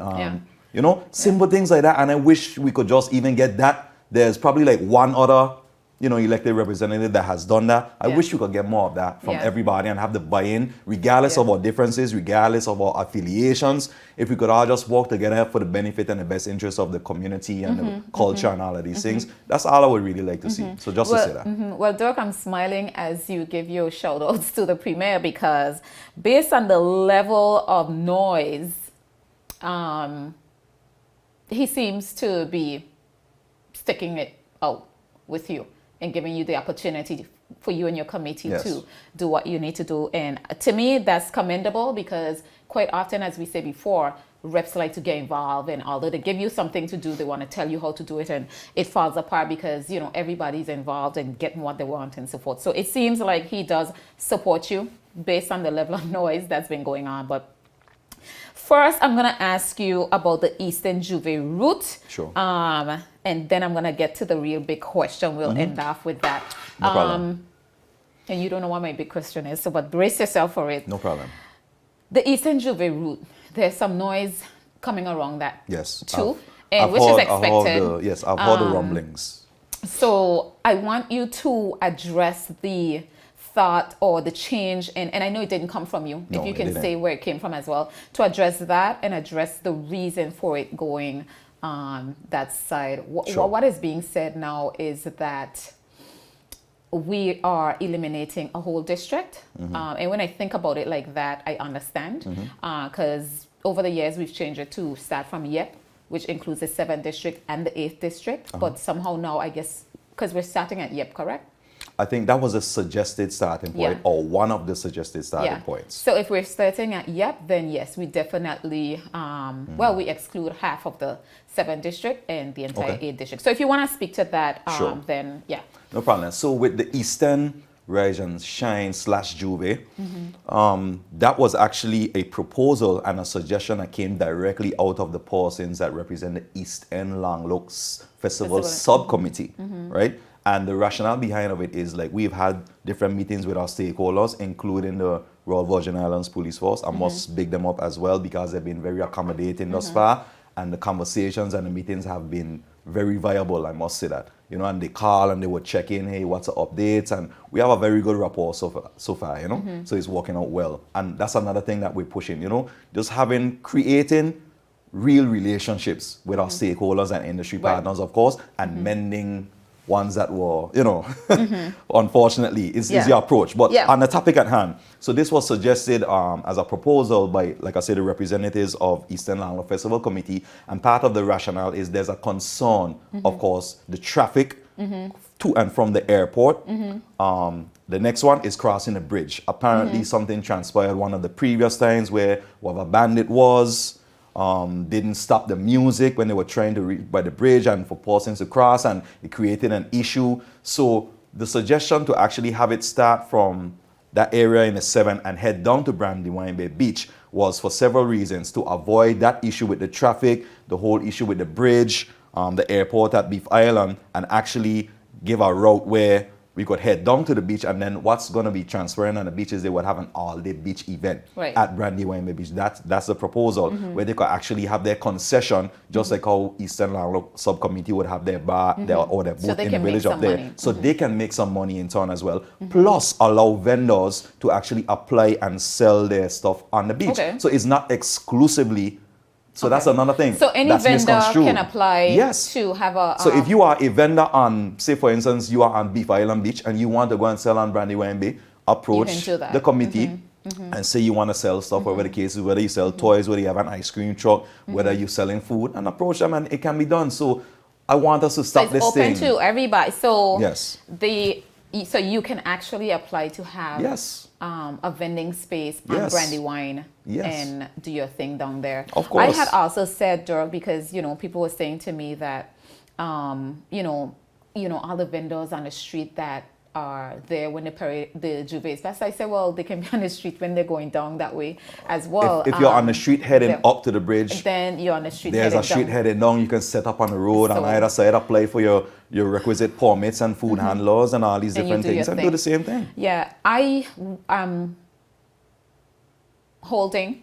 Simple things like that. And I wish we could just even get that. There's probably like one other, elected representative that has done that. I wish we could get more of that from everybody and have the buy-in, regardless of our differences, regardless of our affiliations. If we could all just work together for the benefit and the best interest of the community and the culture and all of these things, that's all I would really like to see. So just to say that. Well, Dirk, I'm smiling as you give your shout outs to the Premier because based on the level of noise, he seems to be sticking it out with you and giving you the opportunity for you and your committee to do what you need to do. And to me, that's commendable because quite often, as we said before, reps like to get involved, and although they give you something to do, they want to tell you how to do it, and it falls apart because, everybody's involved and getting what they want and so forth. So it seems like he does support you based on the level of noise that's been going on. But first, I'm going to ask you about the Eastern Juve route. Sure. And then I'm going to get to the real big question. We'll end off with that. No problem. And you don't know what my big question is, but brace yourself for it. No problem. The Eastern Juve route, there's some noise coming around that too, which is expected. I've heard the rumblings. So I want you to address the thought or the change, and I know it didn't come from you, if you can say where it came from as well, to address that and address the reason for it going that side. What is being said now is that we are eliminating a whole district. And when I think about it like that, I understand because over the years, we've changed it to start from YEP, which includes the 7th district and the 8th district. But somehow now, I guess, because we're starting at YEP, correct? I think that was a suggested starting point, or one of the suggested starting points. So if we're starting at YEP, then yes, we definitely, well, we exclude half of the 7th district and the entire 8th district. So if you want to speak to that, then yeah. No problem. So with the Eastern Region Shine / Juve, that was actually a proposal and a suggestion that came directly out of the persons that represent the East End Long Look Festival Subcommittee, right? And the rationale behind of it is like we've had different meetings with our stakeholders, including the Royal Virgin Islands Police Force. I must big them up as well because they've been very accommodating thus far, and the conversations and the meetings have been very viable, I must say that. You know, and they call and they would check in, hey, what's the updates? And we have a very good rapport so far, you know? So it's working out well. And that's another thing that we're pushing, you know? Just creating real relationships with our stakeholders and industry partners, of course, and mending ones that were, you know, unfortunately, is the approach. But on the topic at hand, so this was suggested as a proposal by, like I said, the representatives of Eastern Landlord Festival Committee. And part of the rationale is there's a concern, of course, the traffic to and from the airport. The next one is crossing the bridge. Apparently, something transpired one of the previous times where whoever bandit was, didn't stop the music when they were trying to reach by the bridge and for persons to cross, and it created an issue. So the suggestion to actually have it start from that area in the 7 and head down to Brandywine Bay Beach was for several reasons: to avoid that issue with the traffic, the whole issue with the bridge, the airport at Beef Island, and actually give a route where we could head down to the beach, and then what's going to be transferring on the beach is they would have an all-day beach event at Brandywine Bay Beach. That's the proposal, where they could actually have their concession, just like how Eastern Landlord Subcommittee would have their bar or their booth in the village up there. So they can make some money in town as well, plus allow vendors to actually apply and sell their stuff on the beach. So it's not exclusively. So that's another thing. So any vendor can apply to have a... So if you are a vendor on, say for instance, you are on Beef Island Beach and you want to go and sell on Brandywine Bay, approach the committee and say you want to sell stuff, whatever the case is, whether you sell toys, whether you have an ice cream truck, whether you're selling food, and approach them, and it can be done. So I want us to stop this thing. It's open to everybody. So so you can actually apply to have a vending space on Brandywine and do your thing down there. Of course. I had also said, Dirk, because you know people were saying to me that you know all the vendors on the street that are there when the Juve is passed. I said, well, they can be on the street when they're going down that way as well. If you're on the street heading up to the bridge, then you're on the street. There's a street heading down. You can set up on the road on either side, apply for your requisite permits and food handlers and all these different things, and do the same thing. Yeah, I am holding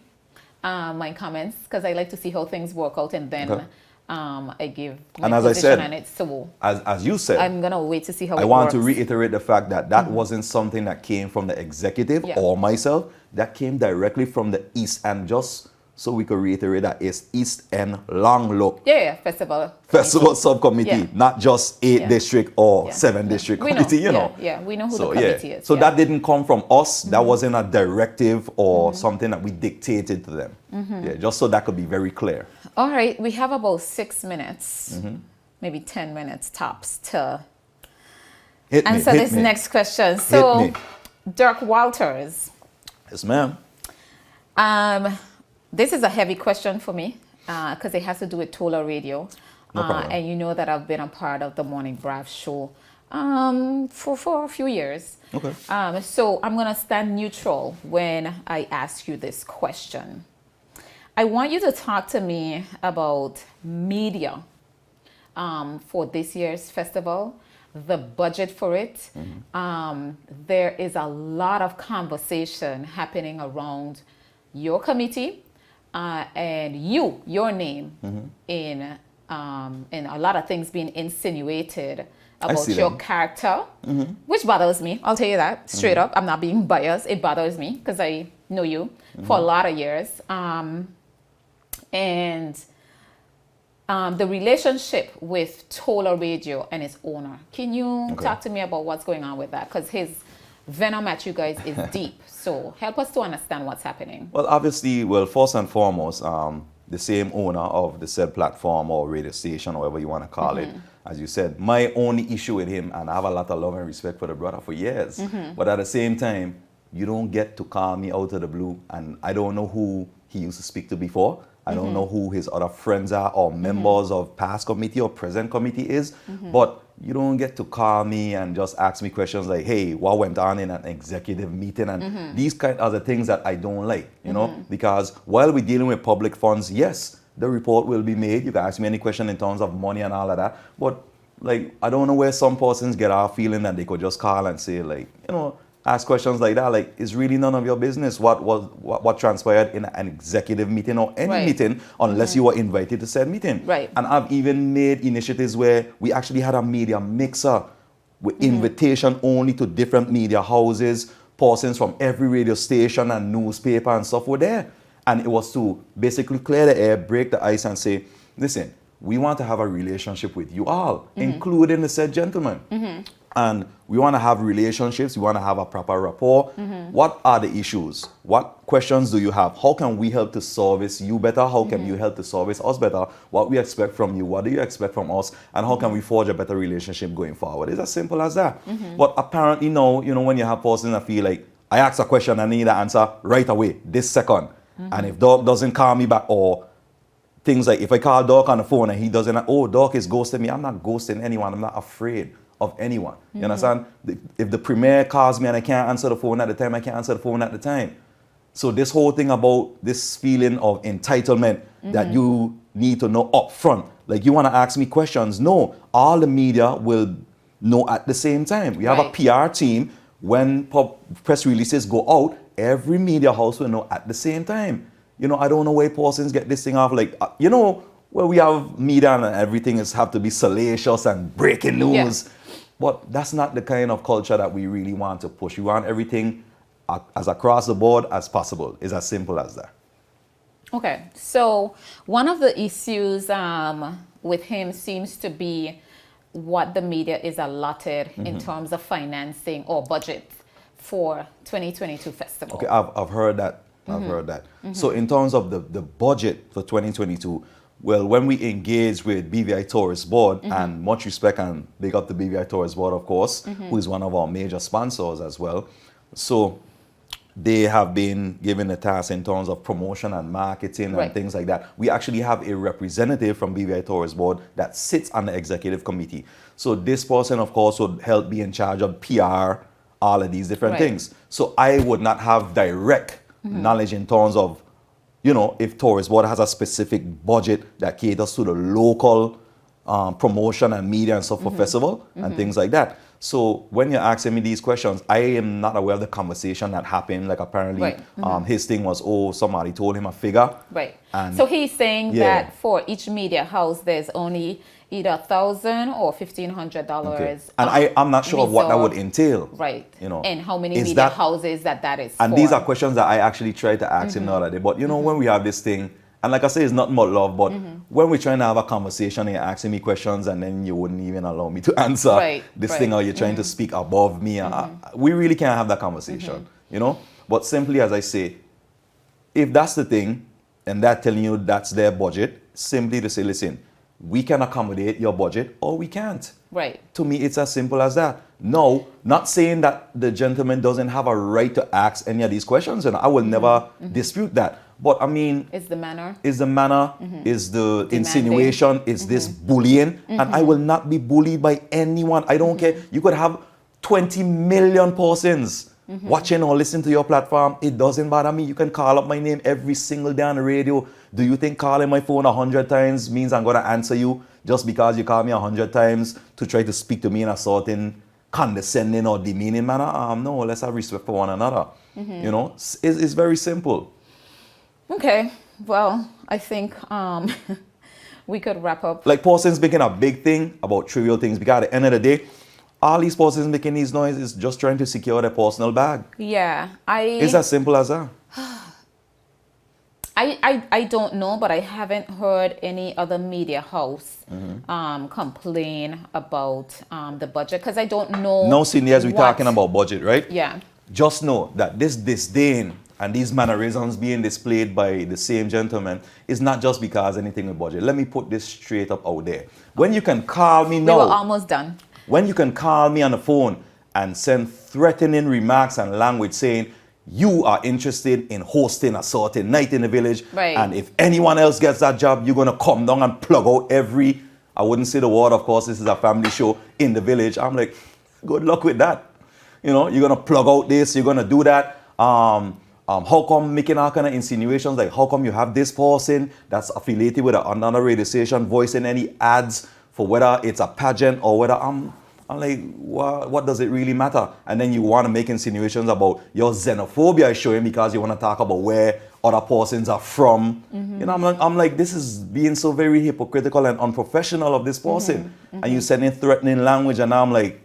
my comments because I like to see how things work out, and then I give my position on it. So as you said, I'm gonna wait to see how it works. I want to reiterate the fact that that wasn't something that came from the executive or myself. That came directly from the East End, just so we could reiterate that it's East End Long Look Festival Subcommittee, not just 8th District or 7th District Committee, you know. Yeah, we know who the committee is. So that didn't come from us. That wasn't a directive or something that we dictated to them. Yeah, just so that could be very clear. All right, we have about 6 minutes, maybe 10 minutes tops to answer this next question. So, Dirk Walters. Yes, ma'am. This is a heavy question for me because it has to do with Tola Radio. No problem. And you know that I've been a part of the Morning Brav show for a few years. Okay. So I'm going to stand neutral when I ask you this question. I want you to talk to me about media for this year's festival, the budget for it. There is a lot of conversation happening around your committee and your name in a lot of things being insinuated about your character, which bothers me. I'll tell you that straight up. I'm not being biased. It bothers me because I know you for a lot of years. And the relationship with Tola Radio and its owner. Can you talk to me about what's going on with that? Because his venom at you guys is deep. So help us to understand what's happening. Well, obviously, first and foremost, the same owner of the said platform or radio station, or whatever you want to call it, as you said, my only issue with him, and I have a lot of love and respect for the brother for years, but at the same time, you don't get to call me out of the blue, and I don't know who he used to speak to before. I don't know who his other friends are or members of past committee or present committee is, but you don't get to call me and just ask me questions like, hey, what went on in an executive meeting? And these kind of the things that I don't like, you know, because while we're dealing with public funds, yes, the report will be made. You can ask me any question in terms of money and all of that. But like, I don't know where some persons get our feeling that they could just call and say like, you know, ask questions like that. Like, it's really none of your business what transpired in an executive meeting or any meeting unless you were invited to said meeting. Right. And I've even made initiatives where we actually had a media mixer with invitation only to different media houses, persons from every radio station and newspaper and stuff were there. And it was to basically clear the air, break the ice and say, listen, we want to have a relationship with you all, including the said gentleman. And we want to have relationships. We want to have a proper rapport. What are the issues? What questions do you have? How can we help to service you better? How can you help to service us better? What we expect from you? What do you expect from us? And how can we forge a better relationship going forward? It's as simple as that. But apparently now, you know, when you have persons that feel like, I ask a question, I need an answer right away, this second. And if Doc doesn't call me back, or things like if I call Doc on the phone and he doesn't, oh, Doc is ghosting me. I'm not ghosting anyone. I'm not afraid of anyone. You understand? If the premier calls me and I can't answer the phone at the time, I can't answer the phone at the time. So this whole thing about this feeling of entitlement that you need to know up front, like you want to ask me questions. No, all the media will know at the same time. We have a PR team. When press releases go out, every media house will know at the same time. You know, I don't know where persons get this thing off. Like, you know, where we have media and everything is have to be salacious and breaking news. Yeah. But that's not the kind of culture that we really want to push. We want everything as across the board as possible. It's as simple as that. Okay, so one of the issues with him seems to be what the media is allotted in terms of financing or budget for 2022 festival. Okay, I've heard that. I've heard that. So in terms of the budget for 2022, well, when we engage with BVI Tourist Board, and much respect and big up the BVI Tourist Board, of course, who is one of our major sponsors as well. So they have been given a task in terms of promotion and marketing and things like that. We actually have a representative from BVI Tourist Board that sits on the executive committee. So this person, of course, would help be in charge of PR, all of these different things. So I would not have direct knowledge in terms of, you know, if Tourist Board has a specific budget that caters to the local promotion and media and stuff for festival and things like that. So when you're asking me these questions, I am not aware of the conversation that happened. Like apparently his thing was, oh, somebody told him a figure. Right. And so he's saying that for each media house, there's only either $1,000 or $1,500. Okay. And I'm not sure what that would entail. Right. You know, and how many media houses that is and for. These are questions that I actually tried to ask him the other day. But you know, when we have this thing, and like I say, it's not more love, but when we're trying to have a conversation and you're asking me questions and then you wouldn't even allow me to answer this thing, or you're trying to speak above me, we really can't have that conversation, you know? But simply, as I say, if that's the thing, and they're telling you that's their budget, simply to say, listen, we can accommodate your budget or we can't. Right. To me, it's as simple as that. No, not saying that the gentleman doesn't have a right to ask any of these questions, and I will never dispute that. But I mean, is the manner, is the demanding insinuation, is this bullying? And I will not be bullied by anyone. I don't care. You could have 20 million persons watching or listening to your platform. It doesn't bother me. You can call up my name every single day on the radio. Do you think calling my phone 100 times means I'm going to answer you just because you call me 100 times to try to speak to me in a certain condescending or demeaning manner? No, let's have respect for one another. You know, it's very simple. Okay, well, I think we could wrap up. Like persons making a big thing about trivial things, because at the end of the day, all these persons making these noises is just trying to secure their personal bag. Yeah, It's as simple as that. I don't know, but I haven't heard any other media house complain about the budget, because I don't know. No, seniors, we're talking about budget, right? Yeah. Just know that this disdain and these mannerisms being displayed by the same gentleman is not just because anything with budget. Let me put this straight up out there. When you can call me now. We were almost done. When you can call me on the phone and send threatening remarks and language saying you are interested in hosting a certain night in the village, right, and if anyone else gets that job, you're going to come down and plug out every, I wouldn't say the word, of course, this is a family show, in the village. I'm like, good luck with that. You know, you're going to plug out this, you're going to do that. How come making all kind of insinuations like how come you have this person that's affiliated with another radio station voicing any ads for whether it's a pageant or whether I'm like, what does it really matter? And then you want to make insinuations about your xenophobia is showing because you want to talk about where other persons are from. You know, I'm like, this is being so very hypocritical and unprofessional of this person. And you sending threatening language, and I'm like,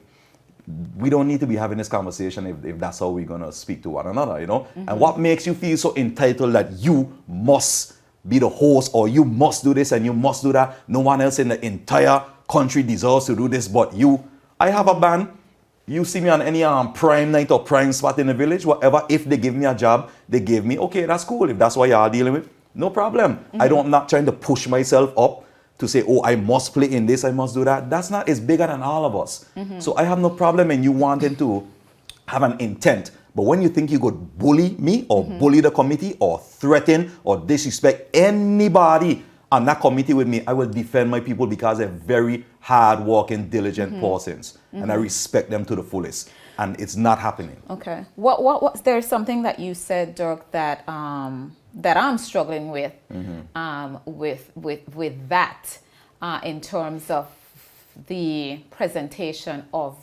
we don't need to be having this conversation if that's how we're going to speak to one another, you know? And what makes you feel so entitled that you must be the host or you must do this and you must do that? No one else in the entire country deserves to do this but you. I have a band. You see me on any prime night or prime spot in the village, whatever. If they give me a job, they give me, okay, that's cool. If that's what y'all dealing with, no problem. I'm not trying to push myself up to say, oh, I must play in this, I must do that. That's not, it's bigger than all of us. So I have no problem in you wanting to have an intent. But when you think you could bully me or bully the committee or threaten or disrespect anybody on that committee with me, I will defend my people because they're very hard-working, diligent persons. And I respect them to the fullest. And it's not happening. Okay. There's something that you said, Dirk, that that I'm struggling with, with that, in terms of the presentation of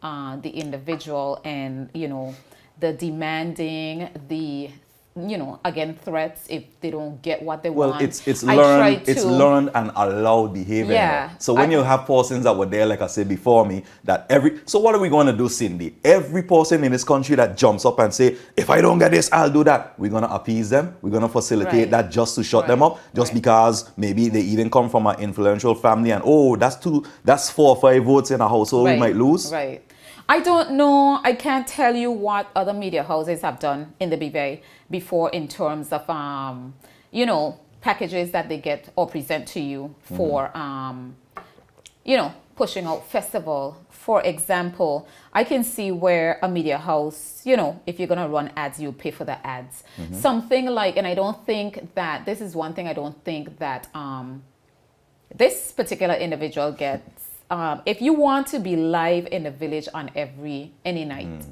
the individual and, you know, the demanding, the, you know, again, threats if they don't get what they want. Well, it's learned and allowed behavior. Yeah. You know? So when you have persons that were there, like I said before me, so what are we going to do, Cindy? Every person in this country that jumps up and say, if I don't get this, I'll do that. We're going to appease them. We're going to facilitate that just to shut them up, just because maybe they even come from an influential family and, oh, that's 4 or 5 votes in a household we might lose. Right. I don't know. I can't tell you what other media houses have done in the BVA before in terms of, you know, packages that they get or present to you for, you know, pushing out festival. For example, I can see where a media house, you know, if you're going to run ads, you pay for the ads. Something like, and I don't think that, this is one thing I don't think that this particular individual gets. If you want to be live in the village on any night,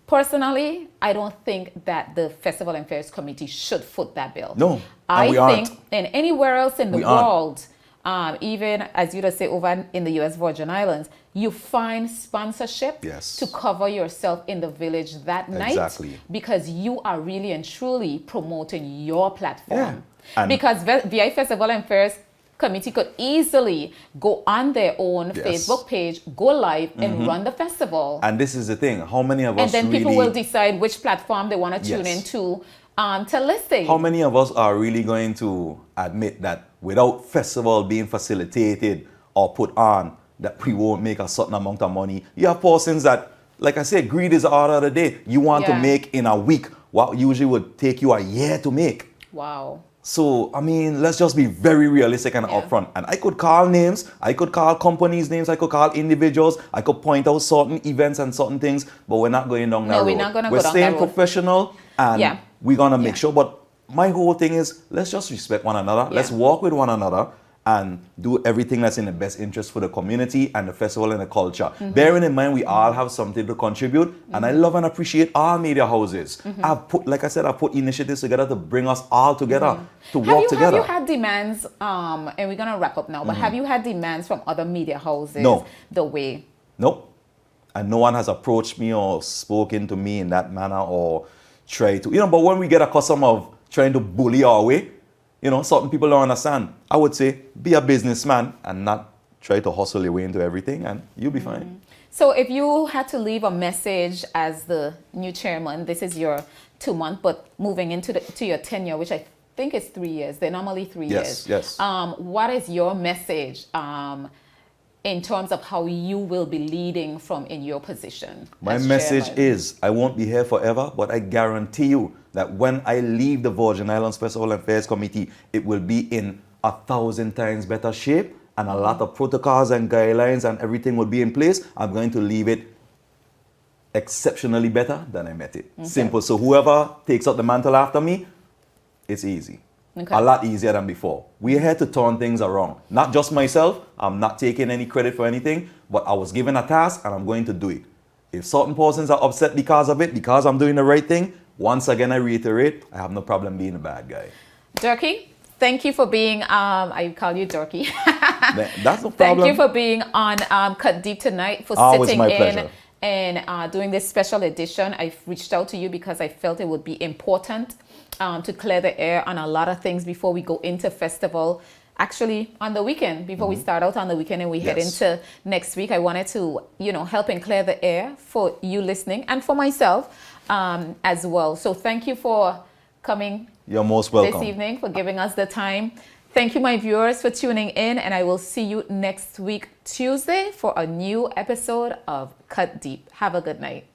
personally, I don't think that the Festival and Fairs Committee should foot that bill. No, I think in anywhere else in the world, even as you just say over in the U.S. Virgin Islands, you find sponsorship to cover yourself in the village that night because you are really and truly promoting your platform. Because VI Festival and Fairs Committee could easily go on their own Facebook page, go live and run the festival. And this is the thing, how many of us and then people will decide which platform they want to tune into to listen. How many of us are really going to admit that without festival being facilitated or put on, that we won't make a certain amount of money? You have persons that, like I said, greed is the order of the day. You want to make in a week what usually would take you a year to make. Wow. So, I mean, let's just be very realistic and upfront. And I could call names, I could call companies' names, I could call individuals, I could point out certain events and certain things, but we're not going down that road. We're not going to go We're down staying that road. professional and we're going to make sure. But my whole thing is, let's just respect one another. Let's walk with one another and do everything that's in the best interest for the community and the festival and the culture. Bearing in mind, we all have something to contribute, and I love and appreciate all media houses. I've put, like I said, I've put initiatives together to bring us all together, to work together. Have you had demands, and we're going to wrap up now, but have you had demands from other media houses the way? Nope. And no one has approached me or spoken to me in that manner or tried to, but when we get accustomed of trying to bully our way, certain people don't understand. I would say, be a businessman and not try to hustle your way into everything, and you'll be fine. So if you had to leave a message as the new chairman, this is your 2 month, but moving into your tenure, which I think it's 3 years. They're normally 3 Yes, years. yes. What is your message in terms of how you will be leading from in your position? My as message chairman? is, I won't be here forever, but I guarantee you that when I leave the Virgin Islands Special Affairs Committee, it will be in 1,000 times better shape, and a lot of protocols and guidelines and everything will be in place. I'm going to leave it exceptionally better than I met it. Okay. Simple. So whoever takes up the mantle after me, it's easy. Okay. A lot easier than before. We're here to turn things around. Not just myself. I'm not taking any credit for anything, but I was given a task and I'm going to do it. If certain persons are upset because of it, because I'm doing the right thing, once again, I reiterate, I have no problem being a bad guy. Durkee, thank you for being, I call you Durkee. That's no problem. Thank you for being on Cut Deep tonight, for Always sitting my in pleasure. and doing this special edition. I've reached out to you because I felt it would be important to clear the air on a lot of things before we go into festival. Actually, on the weekend, before we start out on the weekend and we head Yes. into next week, I wanted to, help and clear the air for you listening and for myself as well. So thank you for coming You're most welcome. this evening, for giving us the time. Thank you, my viewers, for tuning in, and I will see you next week, Tuesday, for a new episode of Cut Deep. Have a good night.